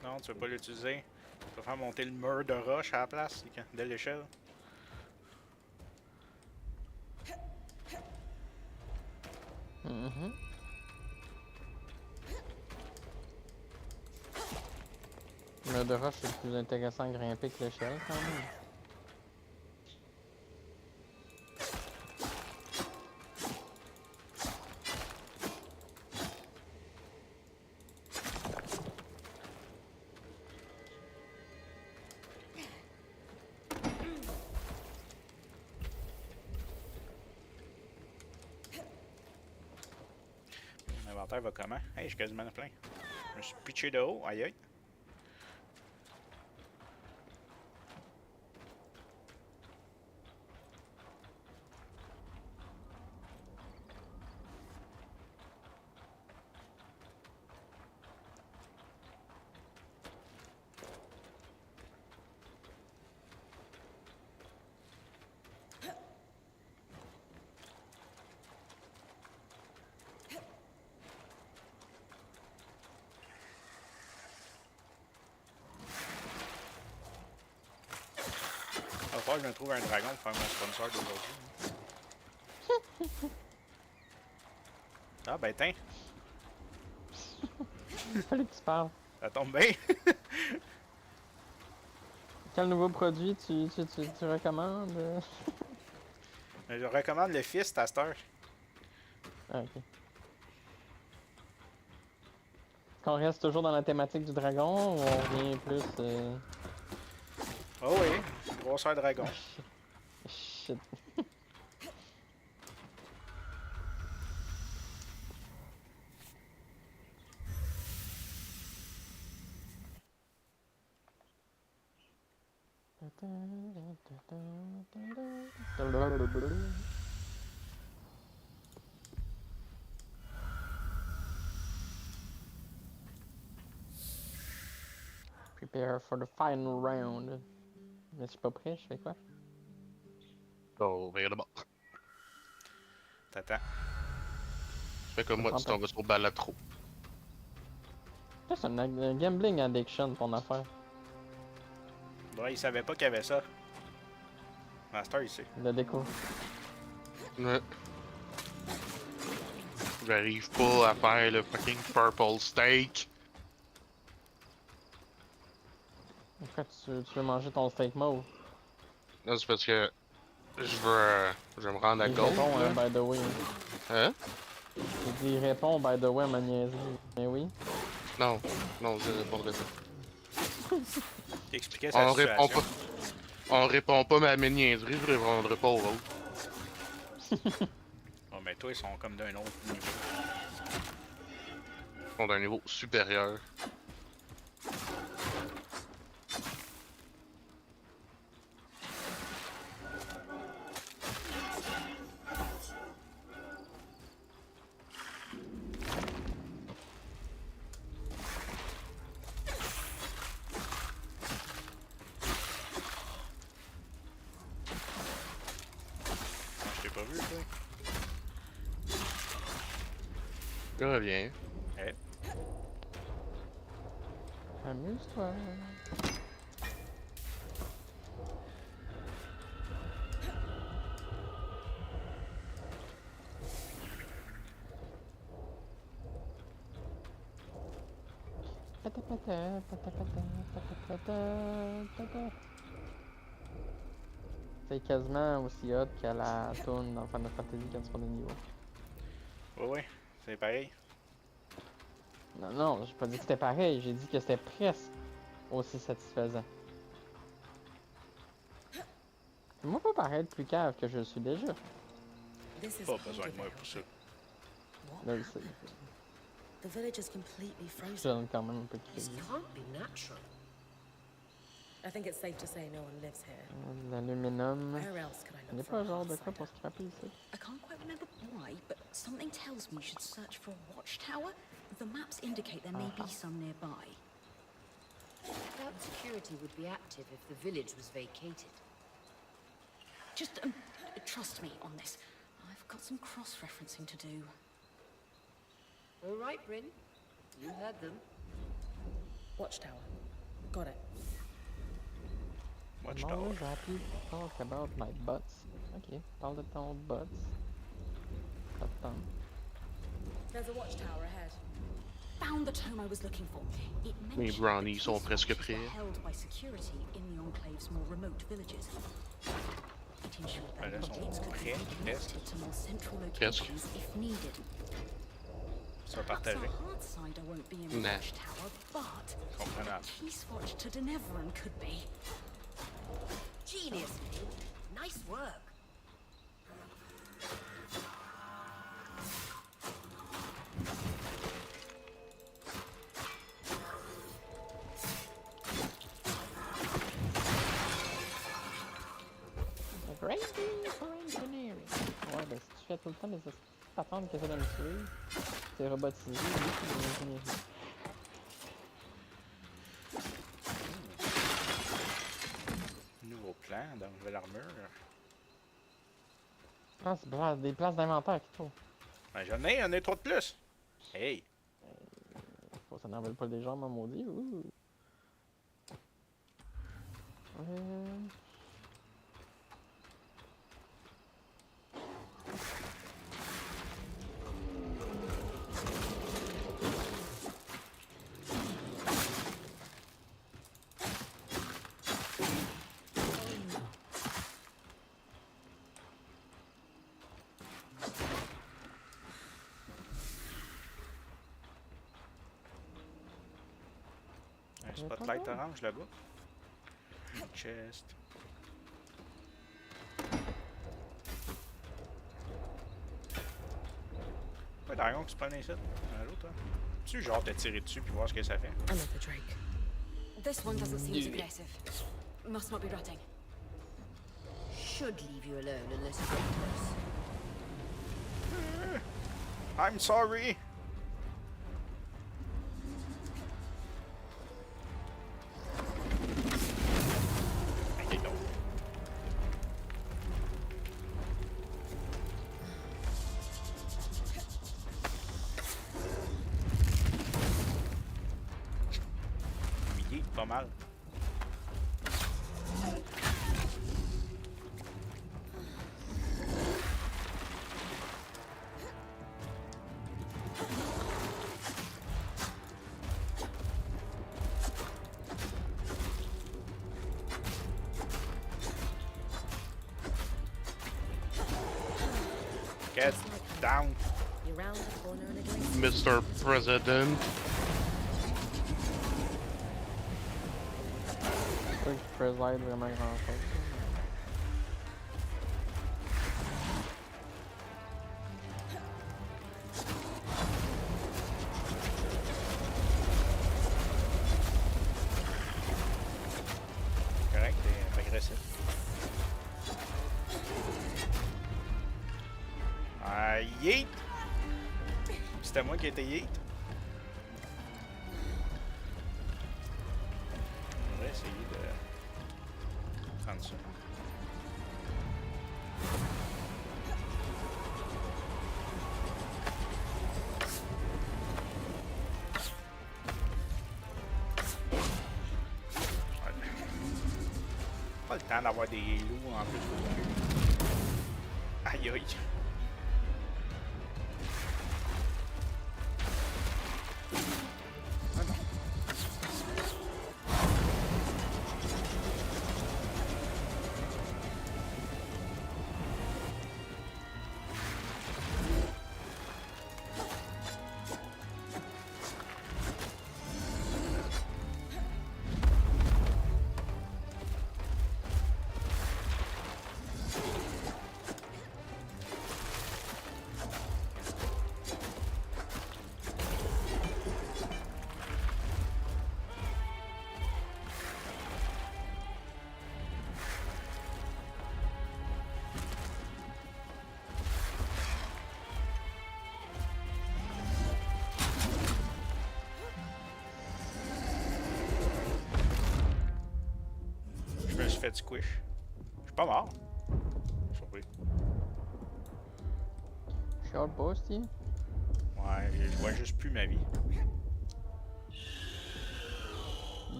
Non, tu veux pas l'utiliser. Tu vas faire monter le mur de roche à la place, de l'échelle. Mhm. Le de roche, c'est plus intéressant à grimper que l'échelle, quand même. Mon inventaire va comment? Hey, j'ai quasiment plein. Je me suis pitché de haut, aïe aïe. Il va falloir que je me trouve un dragon pour faire mon sponsor d'aujourd'hui. Ah ben tiens, Fallait que tu parles. ça tombe bien. Quel nouveau produit tu recommandes? Je recommande le fist à cette heure. Ah, ok. Qu'on reste toujours dans la thématique du dragon ou on revient plus. Oh oui, grosseur dragon. Shit. Prepare for the final round. Mais je suis pas prêt, je fais quoi? Oh, regarde d'abord. T'attends. Fais comme moi, tu t'en vas sur Balatro. C'est un gambling addiction ton affaire. Ouais, il savait pas qu'il y avait ça. Master, il sait. Le déco. Ouais. J'arrive pas à faire le fucking purple steak. Pourquoi tu veux manger ton steak mauve? Là, c'est parce que je veux me rendre à Il gold. répond, Là. by the way. Hein? Il dit, il répond, by the way, à ma niaiserie. Mais oui. Non, non, je répondrai pas. Il expliquait sa situation. On répond pas à mes niaiseries, je répondrai pas aux autres. Bon, mais toi, ils sont comme d'un autre niveau. Ils sont d'un niveau supérieur. Je t'ai pas vu, toi. Je reviens. Hey. Amuse-toi. C'est quasiment aussi hot que la tune dans Final Fantasy quand tu prends des niveaux. Ouais, ouais, c'est pareil. Non, non, j'ai pas dit que c'était pareil, j'ai dit que c'était presque aussi satisfaisant. Moi, pas paraître plus cave que je le suis déjà. Pas besoin de moi pour ça. Là, c'est. The village is completely Je frozen. donne quand même un peu de This crédit. can't be natural. I think it's safe to say no one lives here. L'aluminum. Where else could I Il n'y a look for pas a genre de quoi outsider? pour scraper ici. I can't quite remember why, but something tells me you should search for a watchtower. The maps indicate there may be some nearby. That security would be active if the village was vacated. Just trust me on this. I've got some cross-referencing to do. All right, Bryn. You heard them. Watchtower. Got it. I'm Watchtower. always happy to talk about my butts. Ok, parle de ton butts. Ça te tente. There's a watchtower ahead. Found the tome I was looking for. It Mes mentioned brownies that sont these presque watches were prêts. held by security in the Enclave's more remote villages. It ensured that Là, the sont gates could be prêts, presque. connected to more central Presque. locations if needed. Ils sont Perhaps partagés. our hard side I won't be in the Nah. watchtower, but Comprenable. Peace Watch to Denevran could be. Genius. Nice work. A great deal for engineering. Ouais, ben si tu fais tout le temps des patentes qui essaient de me tuer, c'est robotisé, oui, c'est de l'ingénierie. Nouveau plan dans la nouvelle armure. Ah, c'est des places d'inventaire qu'il faut. Ben, j'en ai 3 de plus. Hey! Faut que ça n'envole pas des gens, mon maudit. Ouh. Spotlight orange, le gars. Une chest. Ouais, dragon qui se promène ici. Un autre, hein. Tu genre te tirer dessus puis voir ce que ça fait. Another drake. This one doesn't seem as aggressive. Must not be rutting. Should leave you alone unless you get close. I'm sorry! Ok, donc. Humilié, pas mal. Get down. You're round the corner and against Mr. President. C'est pas que je préside vraiment grand chose. Correct, t'es agressif. Ah, yeet! C'était moi qui étais yeet. On va essayer de prendre ça. Ouais. Pas le temps d'avoir des loups en plus de aïe aïe. Ah non. Je me suis fait squish. Je suis pas mort. Surpris. Je suis out boss, tiens. Ouais, je vois juste plus ma vie.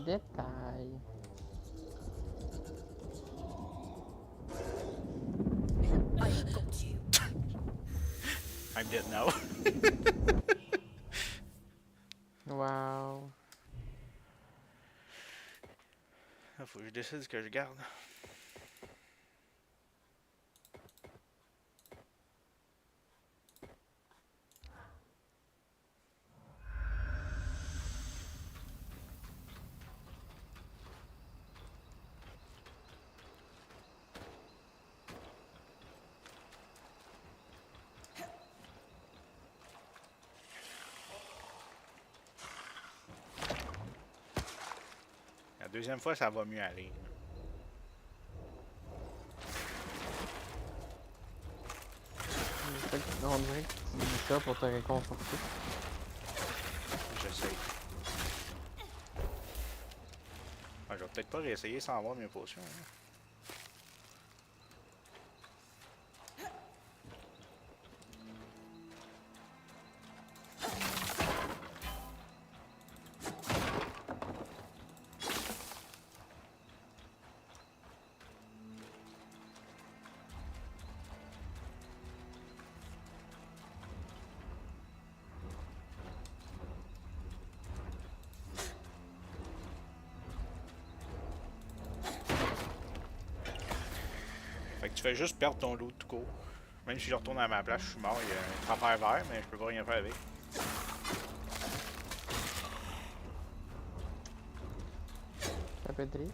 Détail. I got you. I'm dead now. Wow. Faut que je décide ce que je garde. La deuxième fois, ça va mieux aller. On dirait que tu dis ça pour te réconforter. J'essaye. Ah, je vais peut-être pas réessayer sans avoir mes potions. Hein. Fait que tu fais juste perdre ton loot tout court. Même si je retourne à ma place, je suis mort, il y a un trapeur vert, mais je peux pas rien faire avec. peu triste.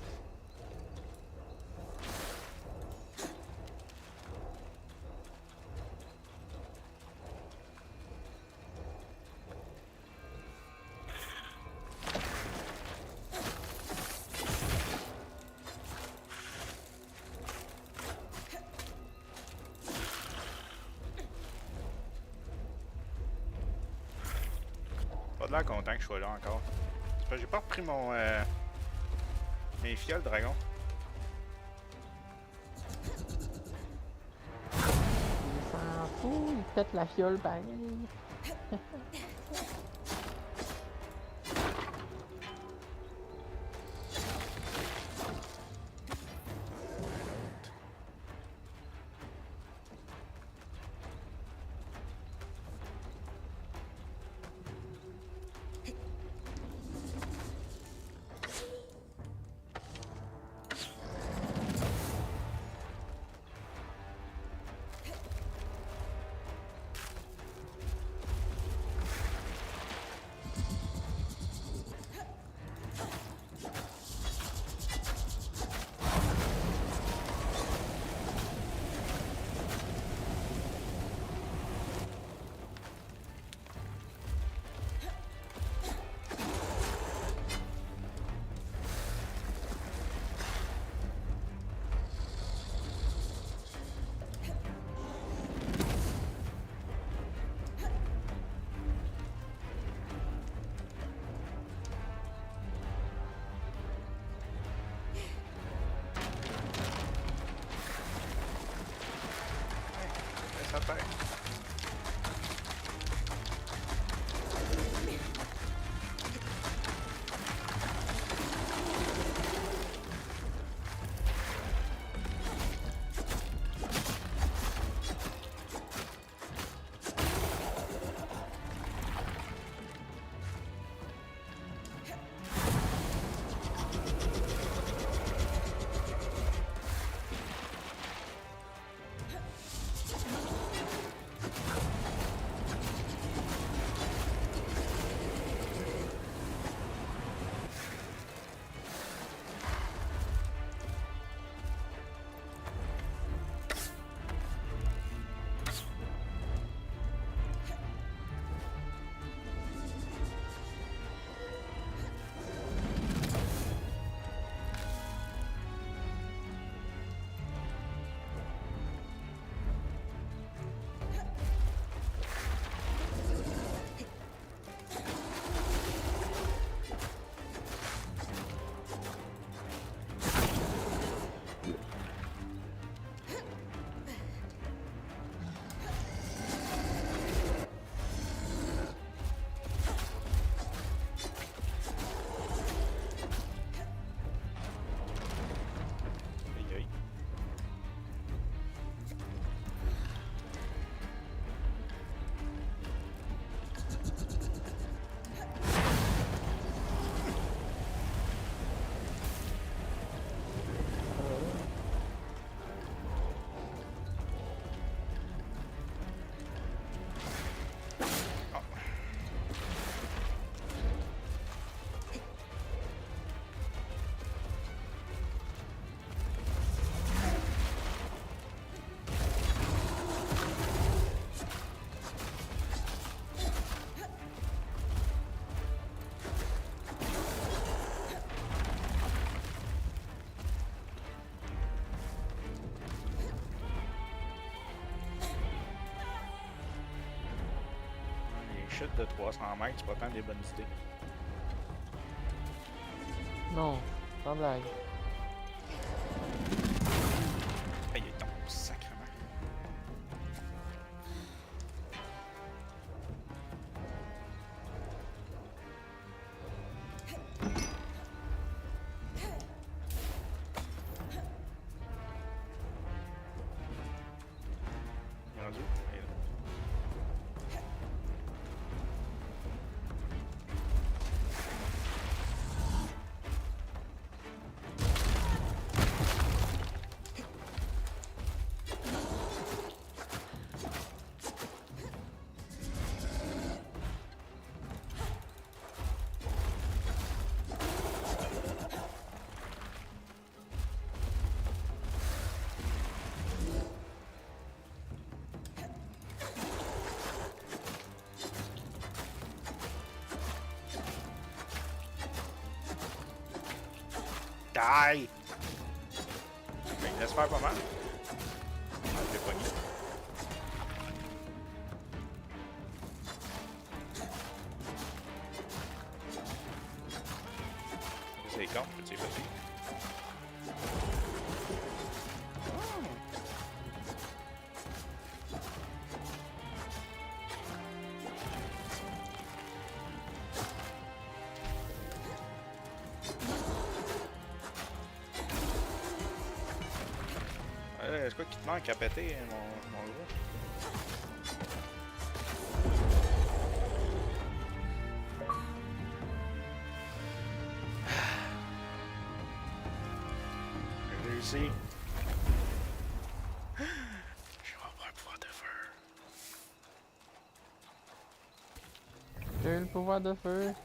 Pas de l'air content que je sois là encore. C'est parce que j'ai pas repris mon. Mes fioles dragon. Il s'en fout, il pète la fiole pareil. Ça fait. Chute de 300 mètres, c'est pas tant des bonnes idées. Non, sans blague. Aïe, il tombe sacrément. Il est rendu où? Il est là. Die! Ben, il laisse faire pas mal. Ah, je l'ai pogné. C'est con, petit petit. C'est quoi qui te manque à péter, mon gros? J'ai réussi. Je vais avoir un pouvoir de feu. J'ai le pouvoir de feu.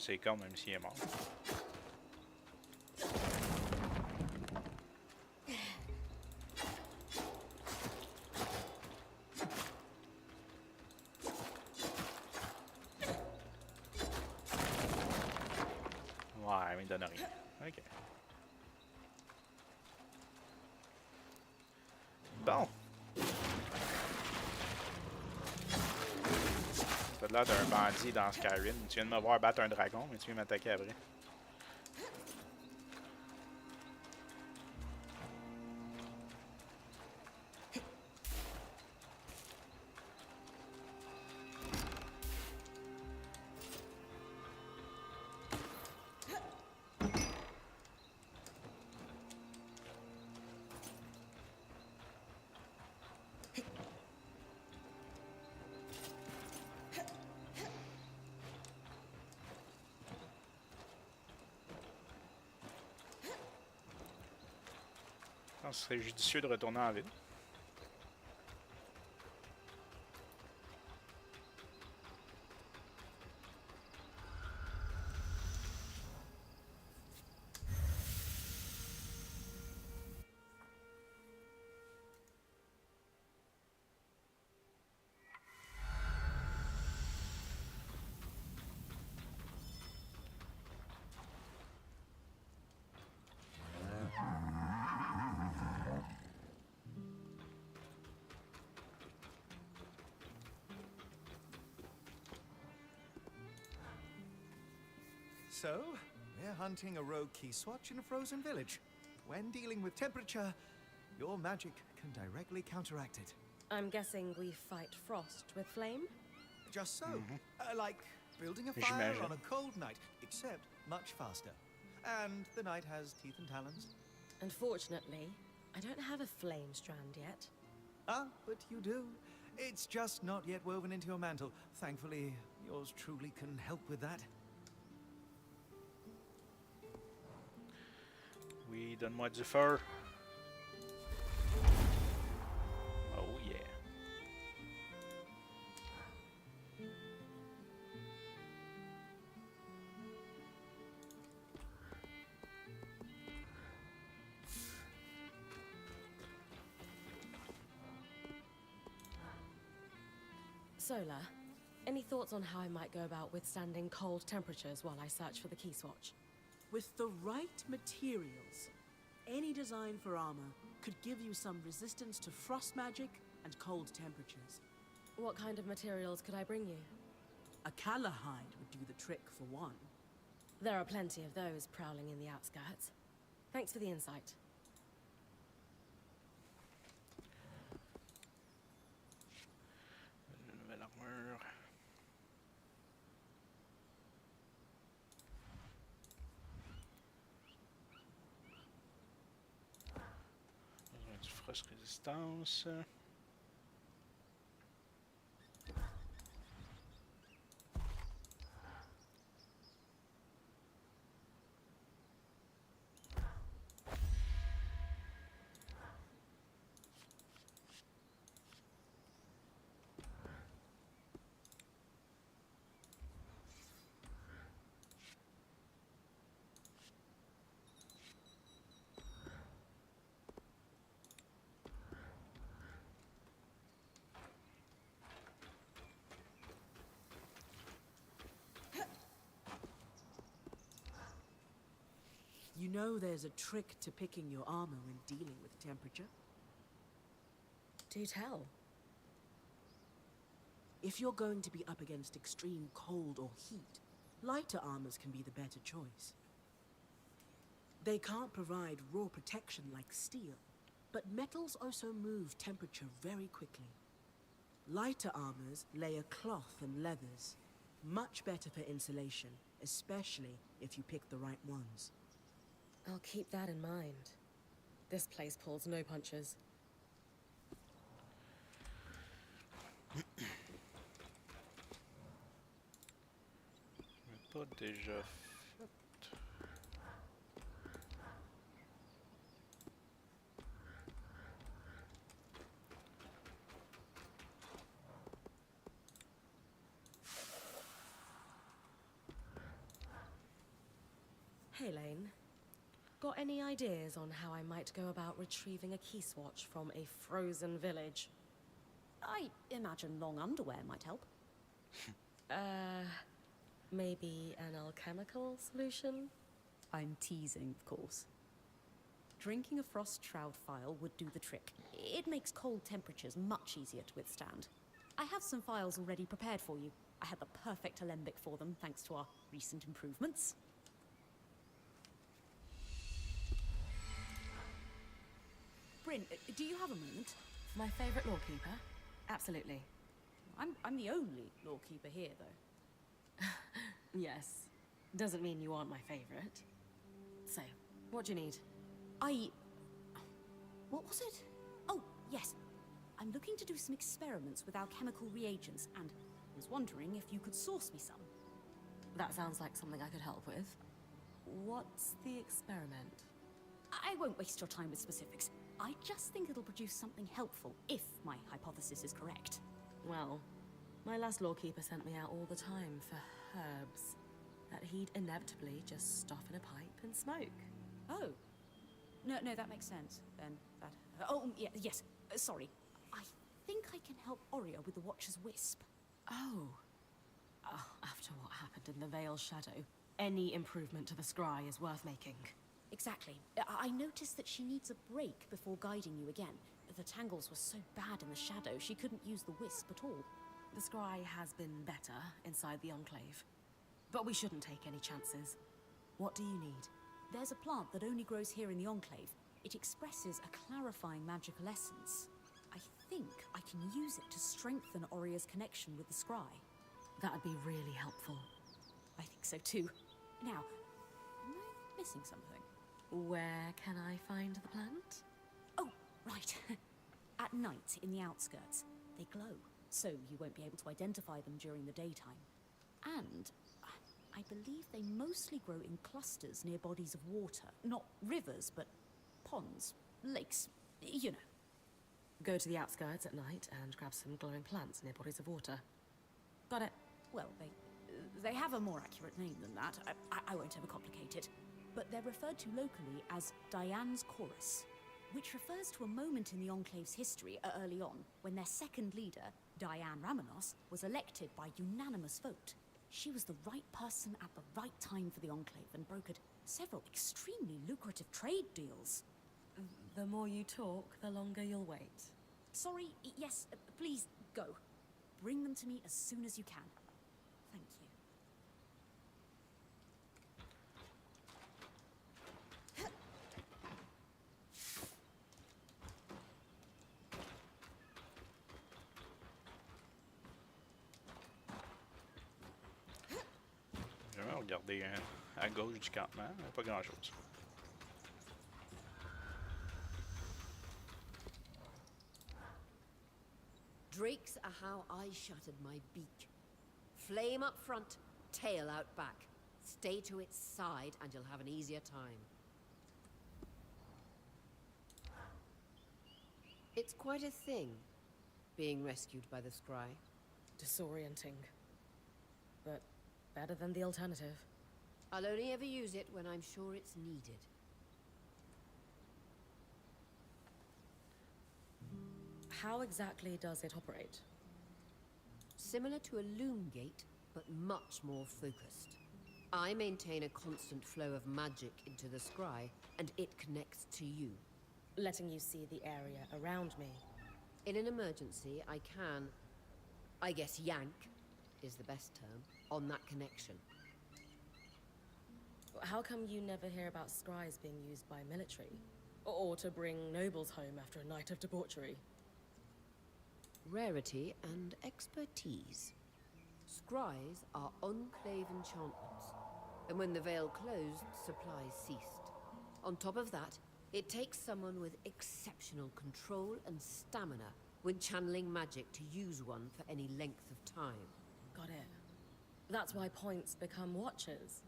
C'est con même s'il est mort. Ouais, mais il donne rien. Ok. Bon. T'as l'air d'un bandit dans Skyrim. Tu viens de me voir battre un dragon, mais tu viens m'attaquer après. Je pense que ce serait judicieux de retourner en ville. So, we're hunting a rogue key swatch in a frozen village. When dealing with temperature, your magic can directly counteract it. I'm guessing we fight frost with flame? Just so. Like building a fire J'imagine. on a cold night, except much faster. And the night has teeth and talons. Unfortunately, I don't have a flame strand yet. Ah, but you do. It's just not yet woven into your mantle. Thankfully, yours truly can help with that. Oui, donne-moi du feu. Oh yeah. Solar, any thoughts on how I might go about withstanding cold temperatures while I search for the key swatch? With the right materials, any design for armor could give you some resistance to frost magic and cold temperatures. What kind of materials could I bring you? A Callahide would do the trick for one. There are plenty of those prowling in the outskirts. Thanks for the insight. Une nouvelle armure. Besoin du frost résistance. know there's a trick to picking your armor when dealing with temperature? Do tell. If you're going to be up against extreme cold or heat, lighter armors can be the better choice. They can't provide raw protection like steel, but metals also move temperature very quickly. Lighter armors layer cloth and leathers, much better for insulation, especially if you pick the right ones. I'll keep that in mind. This place pulls no punches. Pas déjà fait. Hey, Lane. Got any ideas on how I might go about retrieving a key swatch from a frozen village? I imagine long underwear might help. Maybe an alchemical solution? I'm teasing, of course. Drinking a frost shroud phial would do the trick. It makes cold temperatures much easier to withstand. I have some phials already prepared for you. I had the perfect alembic for them, thanks to our recent improvements. Bryn, do you have a moment? My favorite lawkeeper? Absolutely. I'm the only lawkeeper here, though. Yes. Doesn't mean you aren't my favorite. So, what do you need? What was it? Oh, yes. I'm looking to do some experiments with alchemical reagents, and was wondering if you could source me some. That sounds like something I could help with. What's the experiment? I won't waste your time with specifics. I just think it'll produce something helpful, if my hypothesis is correct. Well, my last lawkeeper sent me out all the time for herbs that he'd inevitably just stuff in a pipe and smoke. Oh. No, that makes sense, then. Yes. Sorry. I think I can help Oria with the Watcher's Wisp. Oh. After what happened in the Veil's Shadow, any improvement to the scry is worth making. Exactly. I noticed that she needs a break before guiding you again. The tangles were so bad in the shadow, she couldn't use the wisp at all. The scry has been better inside the Enclave. But we shouldn't take any chances. What do you need? There's a plant that only grows here in the Enclave. It expresses a clarifying magical essence. I think I can use it to strengthen Oria's connection with the scry. That'd be really helpful. I think so too. Now, am I missing something? Where can I find the plant? Oh, right. At night, in the outskirts, they glow, so you won't be able to identify them during the daytime. And I believe they mostly grow in clusters near bodies of water. Not rivers, but ponds, lakes, you know. Go to the outskirts at night and grab some glowing plants near bodies of water. Got it. Well, they have a more accurate name than that. I won't overcomplicate it. But they're referred to locally as Diane's Chorus, which refers to a moment in the Enclave's history early on, when their second leader, Diane Ramenos, was elected by unanimous vote. She was the right person at the right time for the Enclave and brokered several extremely lucrative trade deals. The more you talk, the longer you'll wait. Sorry, yes, please go. Bring them to me as soon as you can. Thank you. J'ai jamais regardé à gauche du campement, pas grand chose. Drakes are how I shuttered my beak. Flame up front, tail out back. Stay to its side and you'll have an easier time. It's quite a thing, being rescued by the scry. Disorienting. But better than the alternative. I'll only ever use it when I'm sure it's needed. How exactly does it operate? Similar to a loom gate, but much more focused. I maintain a constant flow of magic into the scry, and it connects to you. Letting you see the area around me. In an emergency, I can, I guess yank is the best term, on that connection. How come you never hear about scries being used by military? Or to bring nobles home after a night of debauchery? Rarity and expertise. Scries are enclave enchantments, and when the veil closed, supplies ceased. On top of that, it takes someone with exceptional control and stamina when channeling magic to use one for any length of time. Got it. That's why points become watchers.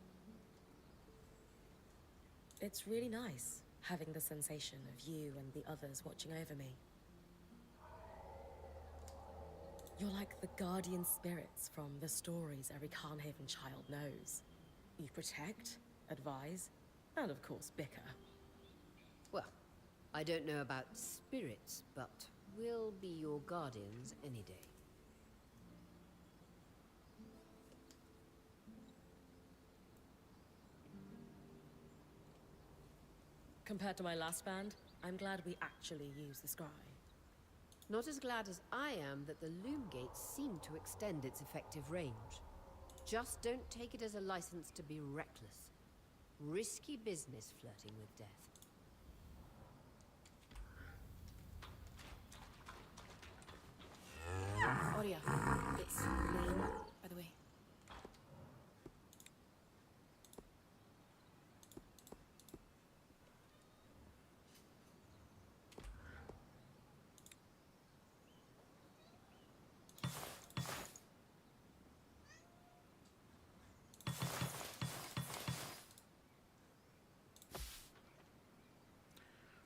It's really nice, having the sensation of you and the others watching over me. You're like the guardian spirits from the stories every Carnhaven child knows. You protect, advise, and of course bicker. Well, I don't know about spirits, but we'll be your guardians any day. Compared to my last band, I'm glad we actually use the scry. Not as glad as I am that the loom gates seem to extend its effective range. Just don't take it as a license to be reckless. Risky business flirting with death. Oria, it's Lane, by the way.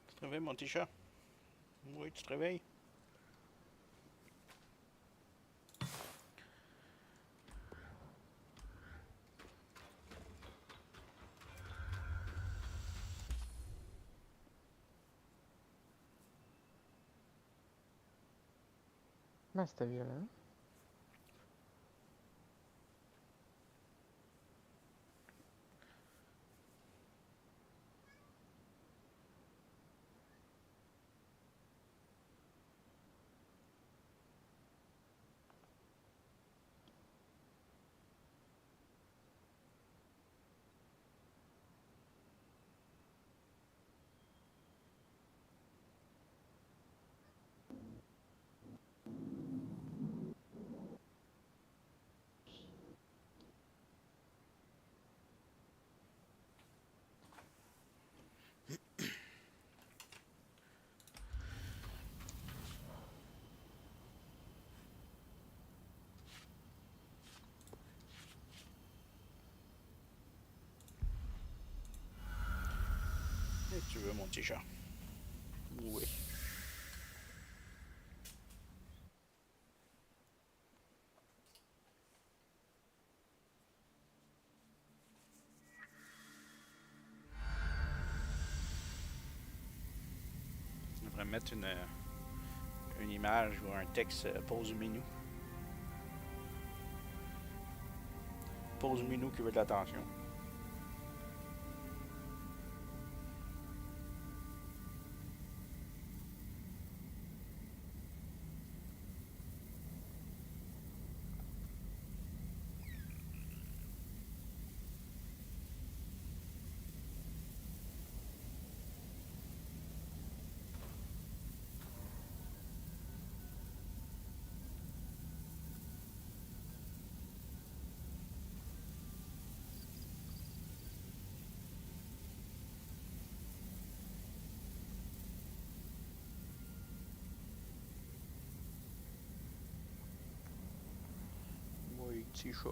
Tu te réveilles, mon petit chat? Oui, tu te réveilles? Ben, c'était violent. Et tu veux, mon petit chat? Oui. On devrait mettre une image ou un texte pause menu. Pause menu qui veut de l'attention. Oui, petit chat.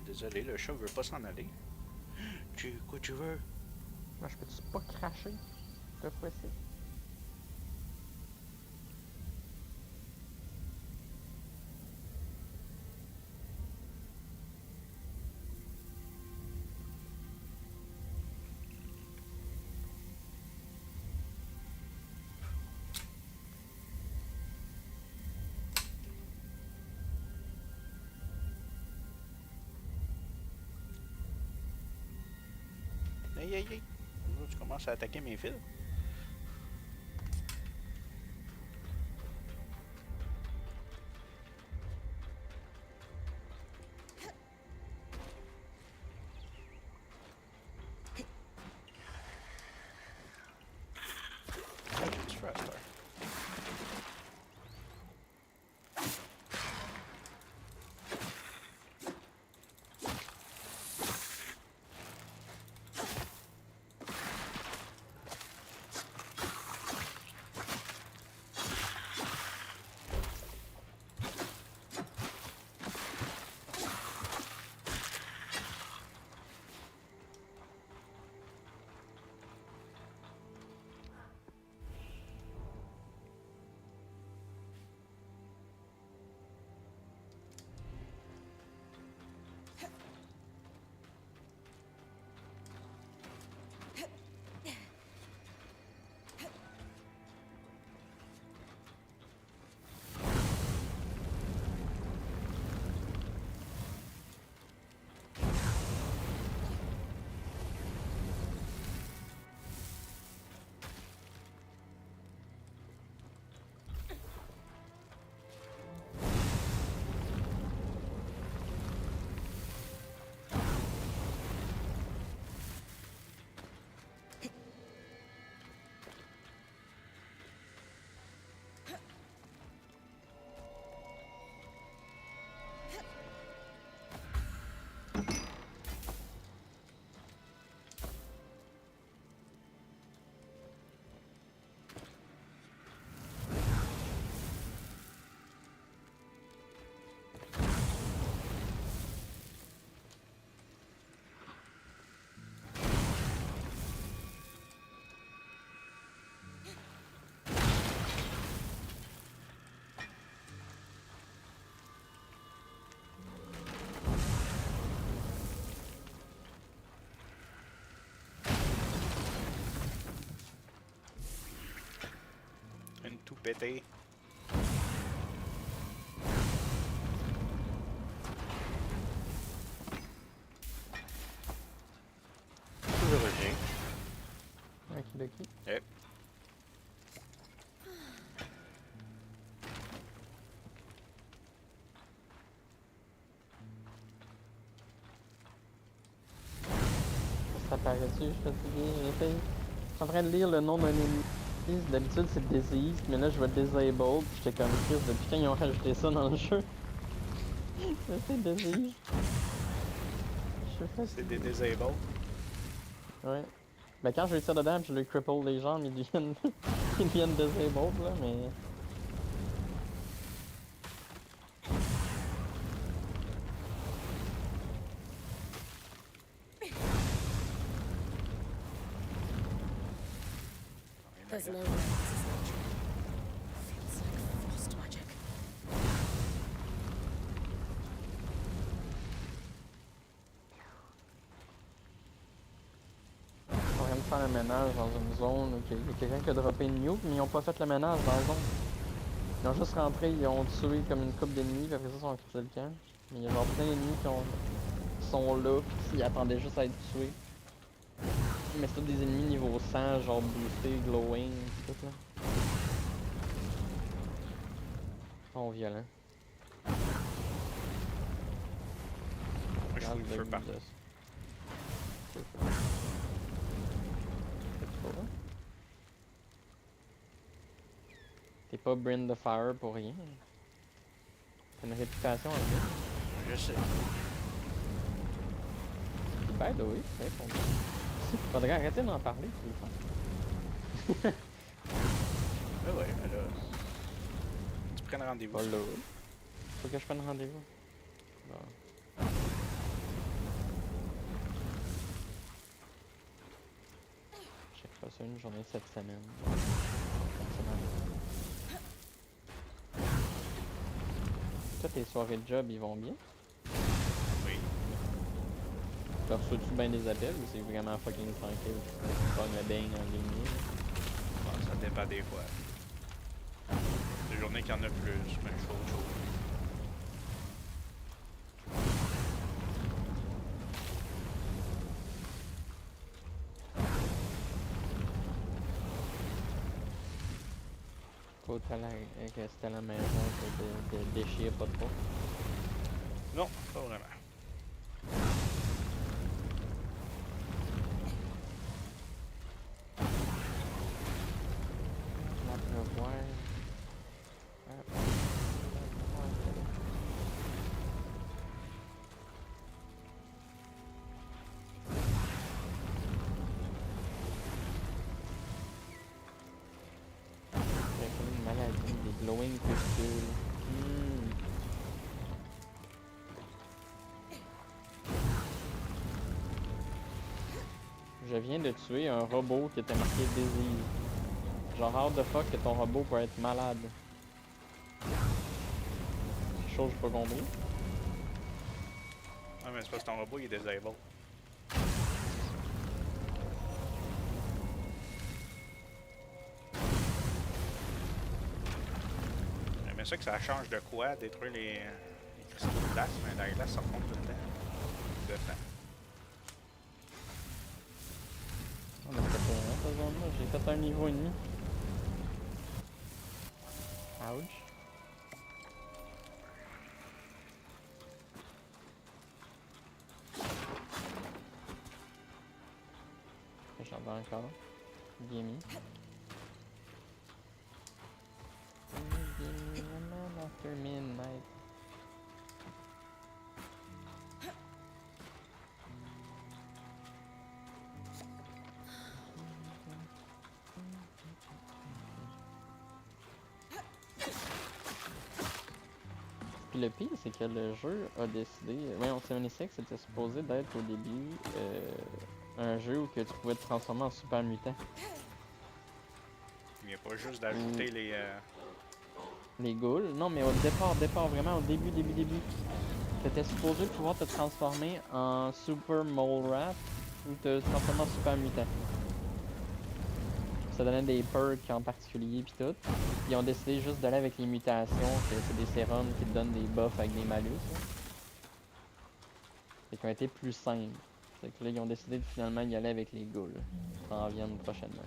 Désolé, le chat veut pas s'en aller. Quoi tu veux? Moi, je peux-tu pas cracher cette fois-ci? Aïe aïe aïe! Là, tu commences à attaquer mes fils. Qu'est-ce que tu fais à cette heure? Tout pété. Je reviens. Okidoki. Yep. Ça paraît-tu? Je suis fatigué. J'essaye. Je suis en train de lire le nom d'un ennemi. D'habitude c'est diseased, mais là je vais disable. Puis j'étais comme Chris, depuis quand ils ont rajouté ça dans le jeu? Ça c'est diseased. Je suis fatigué. C'est des disabled. Ouais. Ben quand je vais ça dedans pis je lui cripple les jambes, ils deviennent, ils deviennent disabled là, mais... There's no way this is natural. Feels like frost magic. Ils sont en train de faire le ménage dans une zone où il y a quelqu'un qui a droppé une nuke, mais ils ont pas fait le ménage dans la zone. Ils ont juste rentré, ils ont tué comme une couple d'ennemis, puis après ça ils ont crissé le camp. Mais il y a genre plein d'ennemis qui sont là, pis ils attendaient juste à être tués. Mais c'est tous des ennemis niveau 100, genre boosté, glowing, tout là. Ils sont violents. Moi, je fous le feu partout. T'es pas Brand the Fire pour rien. T'as une réputation en vie. Je sais. By the way, c'est vrai qu'on... Faudrait arrêter d'en parler, tu le fais. Mais ouais, mais là. Tu prennes rendez-vous. Pas là. Faut que je prenne rendez-vous. Bon. fais ça une journée cette semaine. Cette semaine. Toi, tes soirées de job, ils vont bien? Oui. Tu reçois-tu bien des appels ou c'est vraiment fucking tranquille? Tu pognes le bang en ligne? Bon, ça dépend des fois. Des journées qu'il y en a plus, mais je fais autre chose. Toi, rester à la maison, te déchire pas trop. Non, pas vraiment. La pleuvoir. Une maladie, des glowing pustules. Je viens de tuer un robot qui était marqué disease. Genre, how the fuck que ton robot peut être malade? Quelque chose que j'ai pas compris. Ouais, mais c'est parce que ton robot il est disable. J'aimerais ça que ça change de quoi, détruire les cristaux de glace, mais la glace ça remonte tout le temps. De temps. On a fait cette zone-là. J'ai fait un niveau et demi. Ouch. J'en veux encore. Gimme. Gimme a man after midnight. Puis le pire, c'est que le jeu a décidé... Voyons, 76 c'était supposé d'être au début un jeu où que tu pouvais te transformer en super mutant. Il n'y a pas juste d'ajouter Les ghouls. Non, mais au départ, vraiment au début. T'étais supposé pouvoir te transformer en super mole rat ou te transformer en super mutant. Ça donnait des perks en particulier pis tout. Ils ont décidé juste d'aller avec les mutations, que c'est des sérums qui te donnent des buffs avec des malus. Fait qu'ils ont été plus simples. Fait que là, ils ont décidé de finalement y aller avec les ghouls. Ça en viennent prochainement.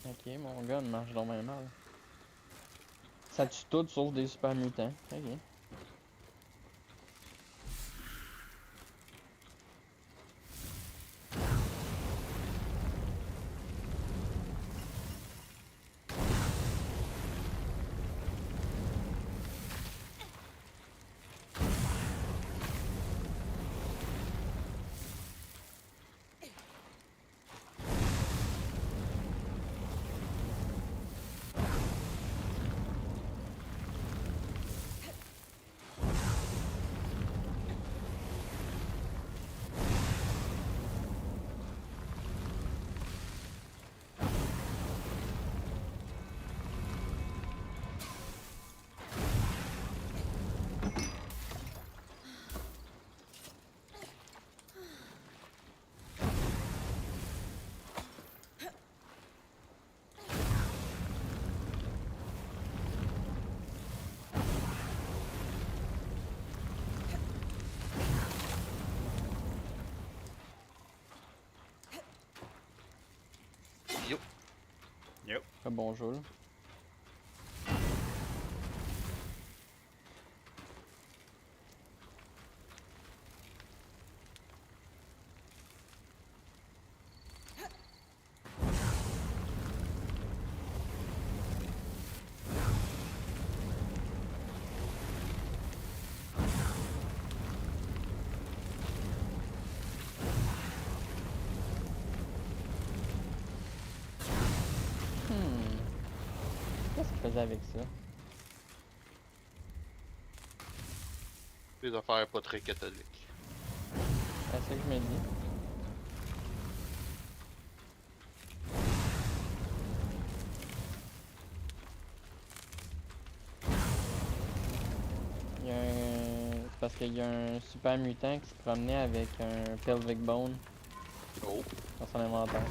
Ok, mon gun marche donc bien mal. Ça tue tout sauf des super mutants. Ok. Yo. Yep. Bonjour. Qu'est-ce qu'il faisait avec ça? Des affaires pas très catholiques. C'est ça que je me dis. Il y a un... C'est parce qu'il y a un super mutant qui se promenait avec un pelvic bone Oh. dans son inventaire.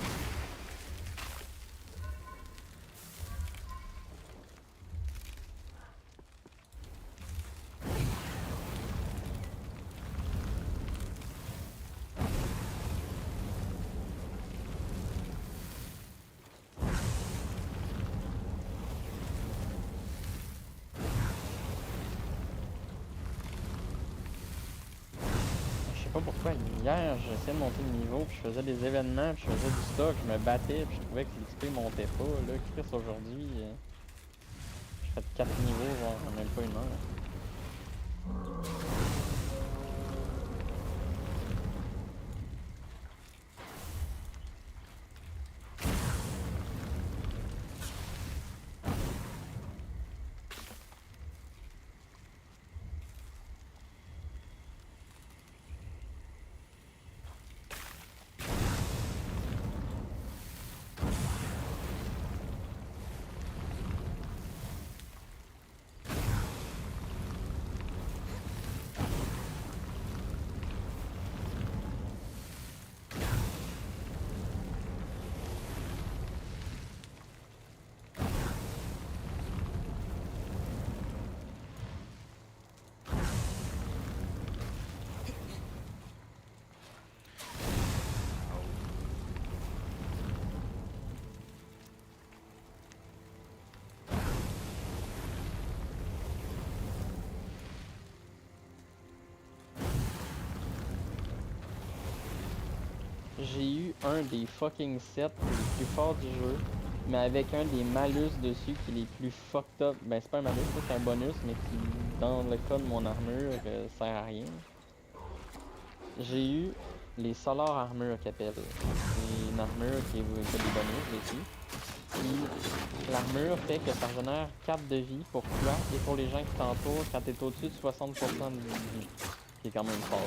Je sais pas pourquoi hier j'essayais de monter le niveau, puis je faisais des événements, puis je faisais du stock, je me battais, puis je trouvais que l'XP montait pas. Là, Chris, aujourd'hui, je fais 4 niveaux, genre en même pas une heure. J'ai eu un des fucking sets les plus forts du jeu, mais avec un des malus dessus qui est les plus fucked up. Ben c'est pas un malus, c'est un bonus, mais qui dans le cas de mon armure sert à rien. J'ai eu les Solar Armure qu'ils appellent. C'est une armure qui a des bonus dessus. Puis l'armure fait que ça régénère 4 de vie pour toi et pour les gens qui t'entourent quand t'es au-dessus de 60% de vie. Qui est quand même fort.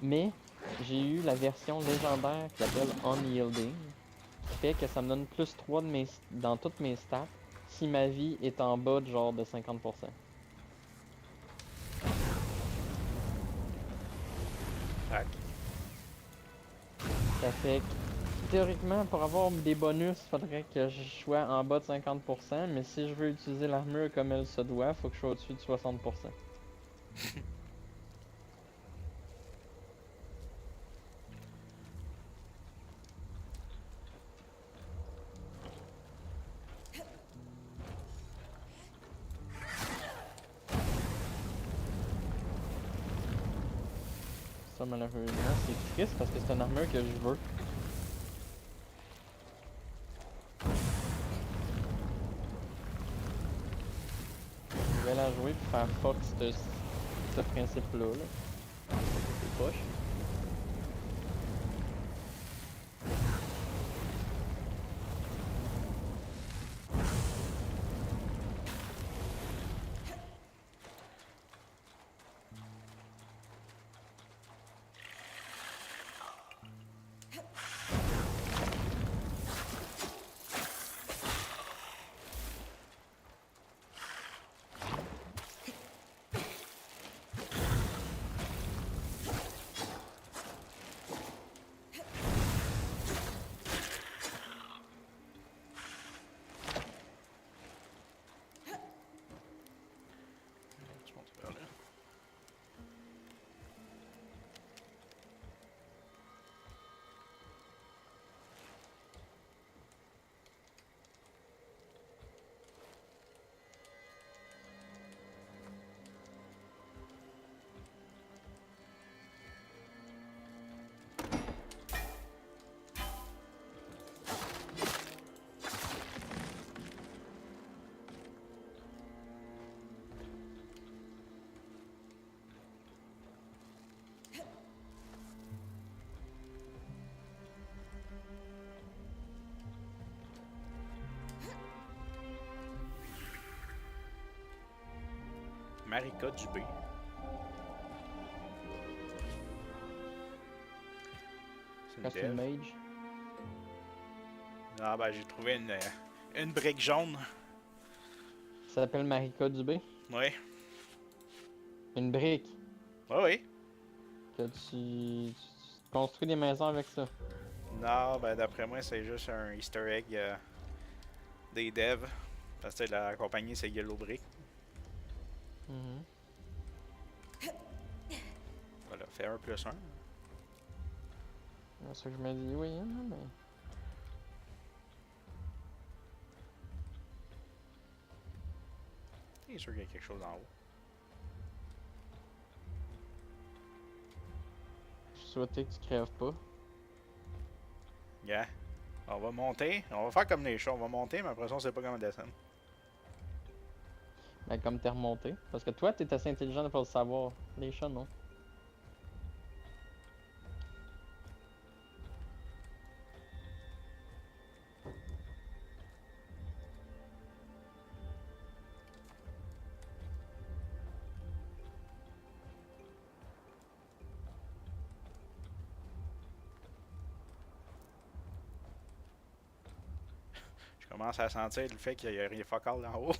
Mais j'ai eu la version légendaire qui s'appelle Unyielding, qui fait que ça me donne plus 3 dans toutes mes stats si ma vie est en bas de genre de 50%. Tac. Ça fait que, théoriquement, pour avoir des bonus, il faudrait que je sois en bas de 50%, mais si je veux utiliser l'armure comme elle se doit, faut que je sois au-dessus de 60%. Ça, malheureusement, c'est triste parce que c'est une armure que je veux. Je vais la jouer pour faire fuck ce principe-là. C'est poche. Marika Dubé. C'est Quand c'est une une dev. mage. Ah ben j'ai trouvé une brique jaune. Ça s'appelle Marika Dubé. Oui. Une brique. Oui, oui. Que tu construis des maisons avec ça. Non, ben d'après moi, c'est juste un easter egg des devs. Parce que la compagnie, c'est Yellow Brick. Mhm. Voilà, fait 1 plus 1. C'est ça que je me dis, oui, hein, mais. C'est sûr qu'il y a quelque chose en haut. Je souhaitais que tu crèves pas. Yeah. On va monter. On va faire comme les chats. On va monter, mais après ça, on sait pas comment descendre. Ben, comme t'es remonté. Parce que toi, t'es assez intelligent pour le savoir. Les chats, non. Je commence à sentir le fait qu'il y a rien focal en haut.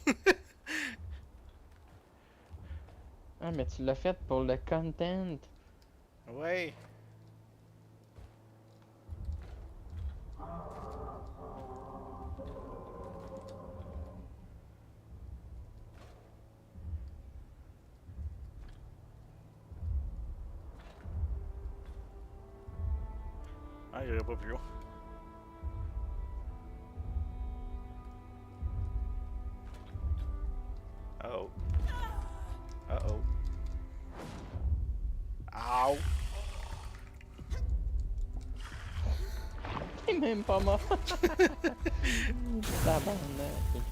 Ah, mais tu l'as fait pour le content. Ouais. Ah, j'irai pas plus haut. Uh-oh. Uh-oh. Ow! T'es même pas mort. Tabarnak, ok.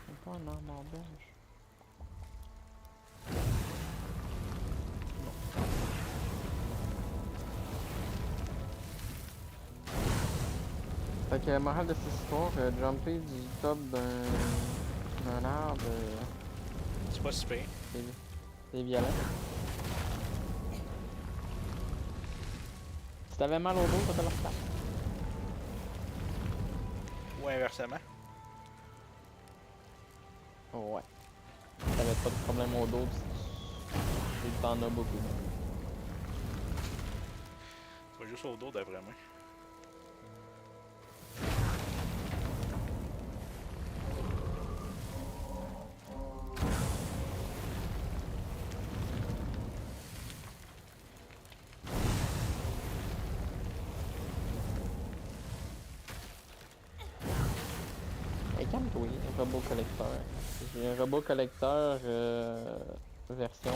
C'est pas un arme en belge. Fait que, morale de cette histoire, jumper du top d'un arbre, C'est pas si pire. c'est violent. Si t'avais mal au dos, ça te le refaire. Ou inversement. Ouais. Si t'avais pas de problème au dos, tu t'en as beaucoup. C'est pas juste au dos d'après moi. Hey, calme-toi, robot collecteur. J'ai un robot collecteur version.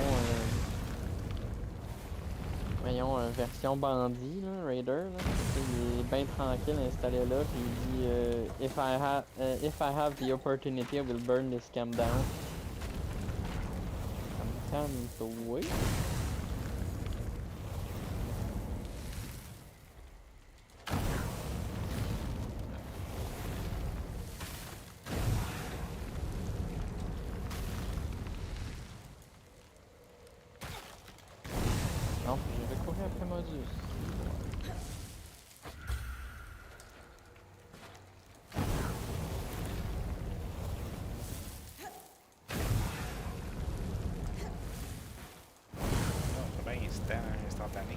Voyons, version bandit, là, Raider. Là. Il est bien tranquille installé là, puis il dit if I have the opportunity, I will burn this camp down. Calme-toi. Non, je vais courir après Modus. Non, c'est bien instantané.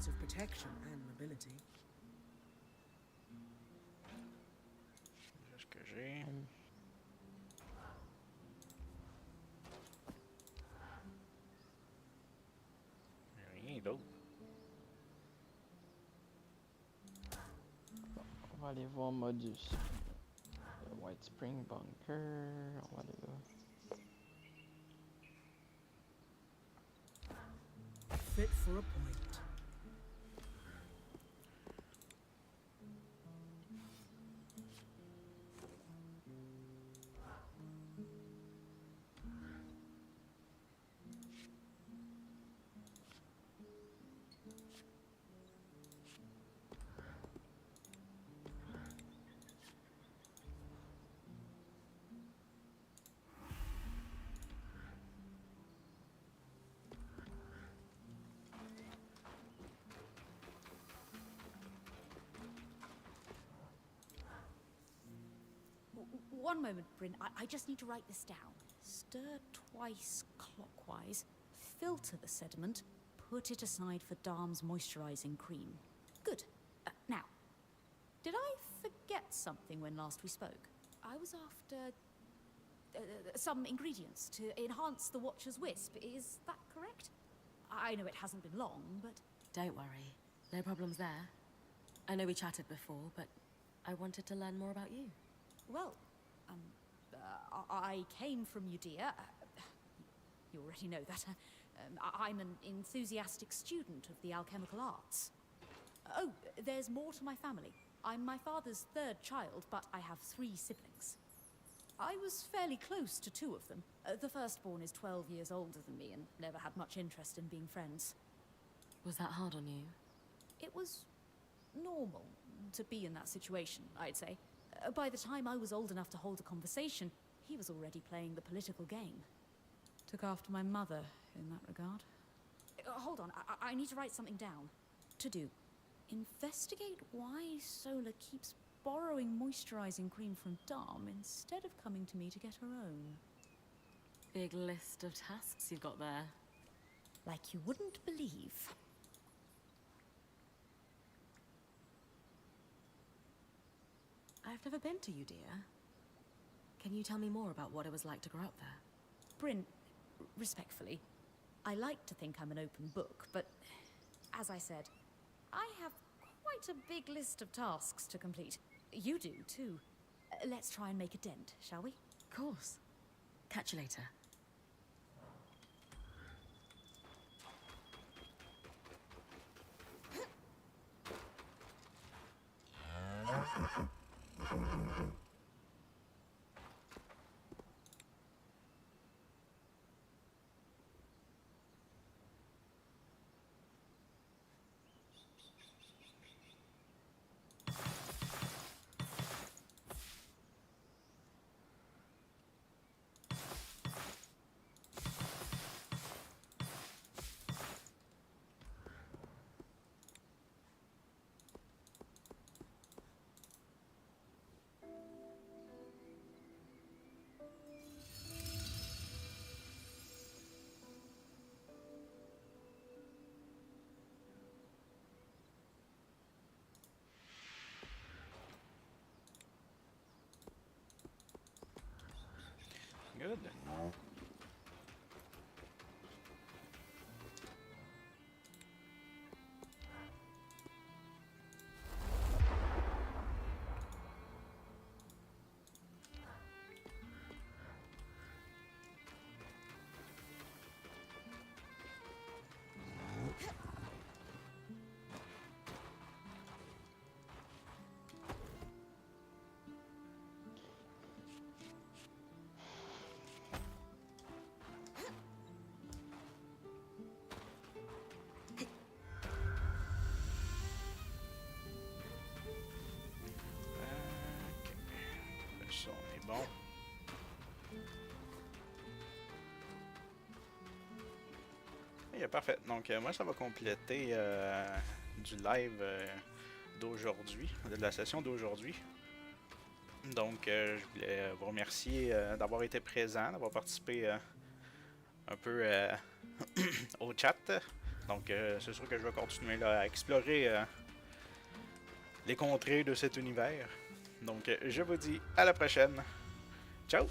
sense of protection and mobility. C'est ce que j'ai. Rien d'autre. On va aller voir Modus. Le White Spring Bunker. On va aller là. Fit for a point. One moment, Bryn. I just need to write this down. Stir twice clockwise, filter the sediment, put it aside for Darm's moisturizing cream. Good. Now, did I forget something when last we spoke? I was after some ingredients to enhance the Watcher's Wisp. Is that correct? I know it hasn't been long, but... Don't worry. No problems there. I know we chatted before, but I wanted to learn more about you. Well, I came from Judea. You already know that. I'm an enthusiastic student of the alchemical arts. Oh, there's more to my family. I'm my father's third child, but I have 3 siblings. I was fairly close to 2 of them. The firstborn is 12 years older than me and never had much interest in being friends. Was that hard on you? It was normal to be in that situation, I'd say. By the time I was old enough to hold a conversation, he was already playing the political game. Took after my mother in that regard. Hold on, I need to write something down. To do. Investigate why Sola keeps borrowing moisturizing cream from Darm instead of coming to me to get her own. Big list of tasks you've got there. Like you wouldn't believe. I've never been to Judea. Can you tell me more about what it was like to grow up there? Bryn, respectfully, I like to think I'm an open book, but as I said, I have quite a big list of tasks to complete. You do, too. Let's try and make a dent, shall we? Of course. Catch you later. Good. Ça, on est bon. Et, parfait. Donc, moi, ça va compléter du live d'aujourd'hui, de la session d'aujourd'hui. Donc, je voulais vous remercier d'avoir été présent, d'avoir participé un peu au chat. Donc c'est sûr que je vais continuer là, à explorer les contrées de cet univers. Donc je vous dis à la prochaine. Ciao!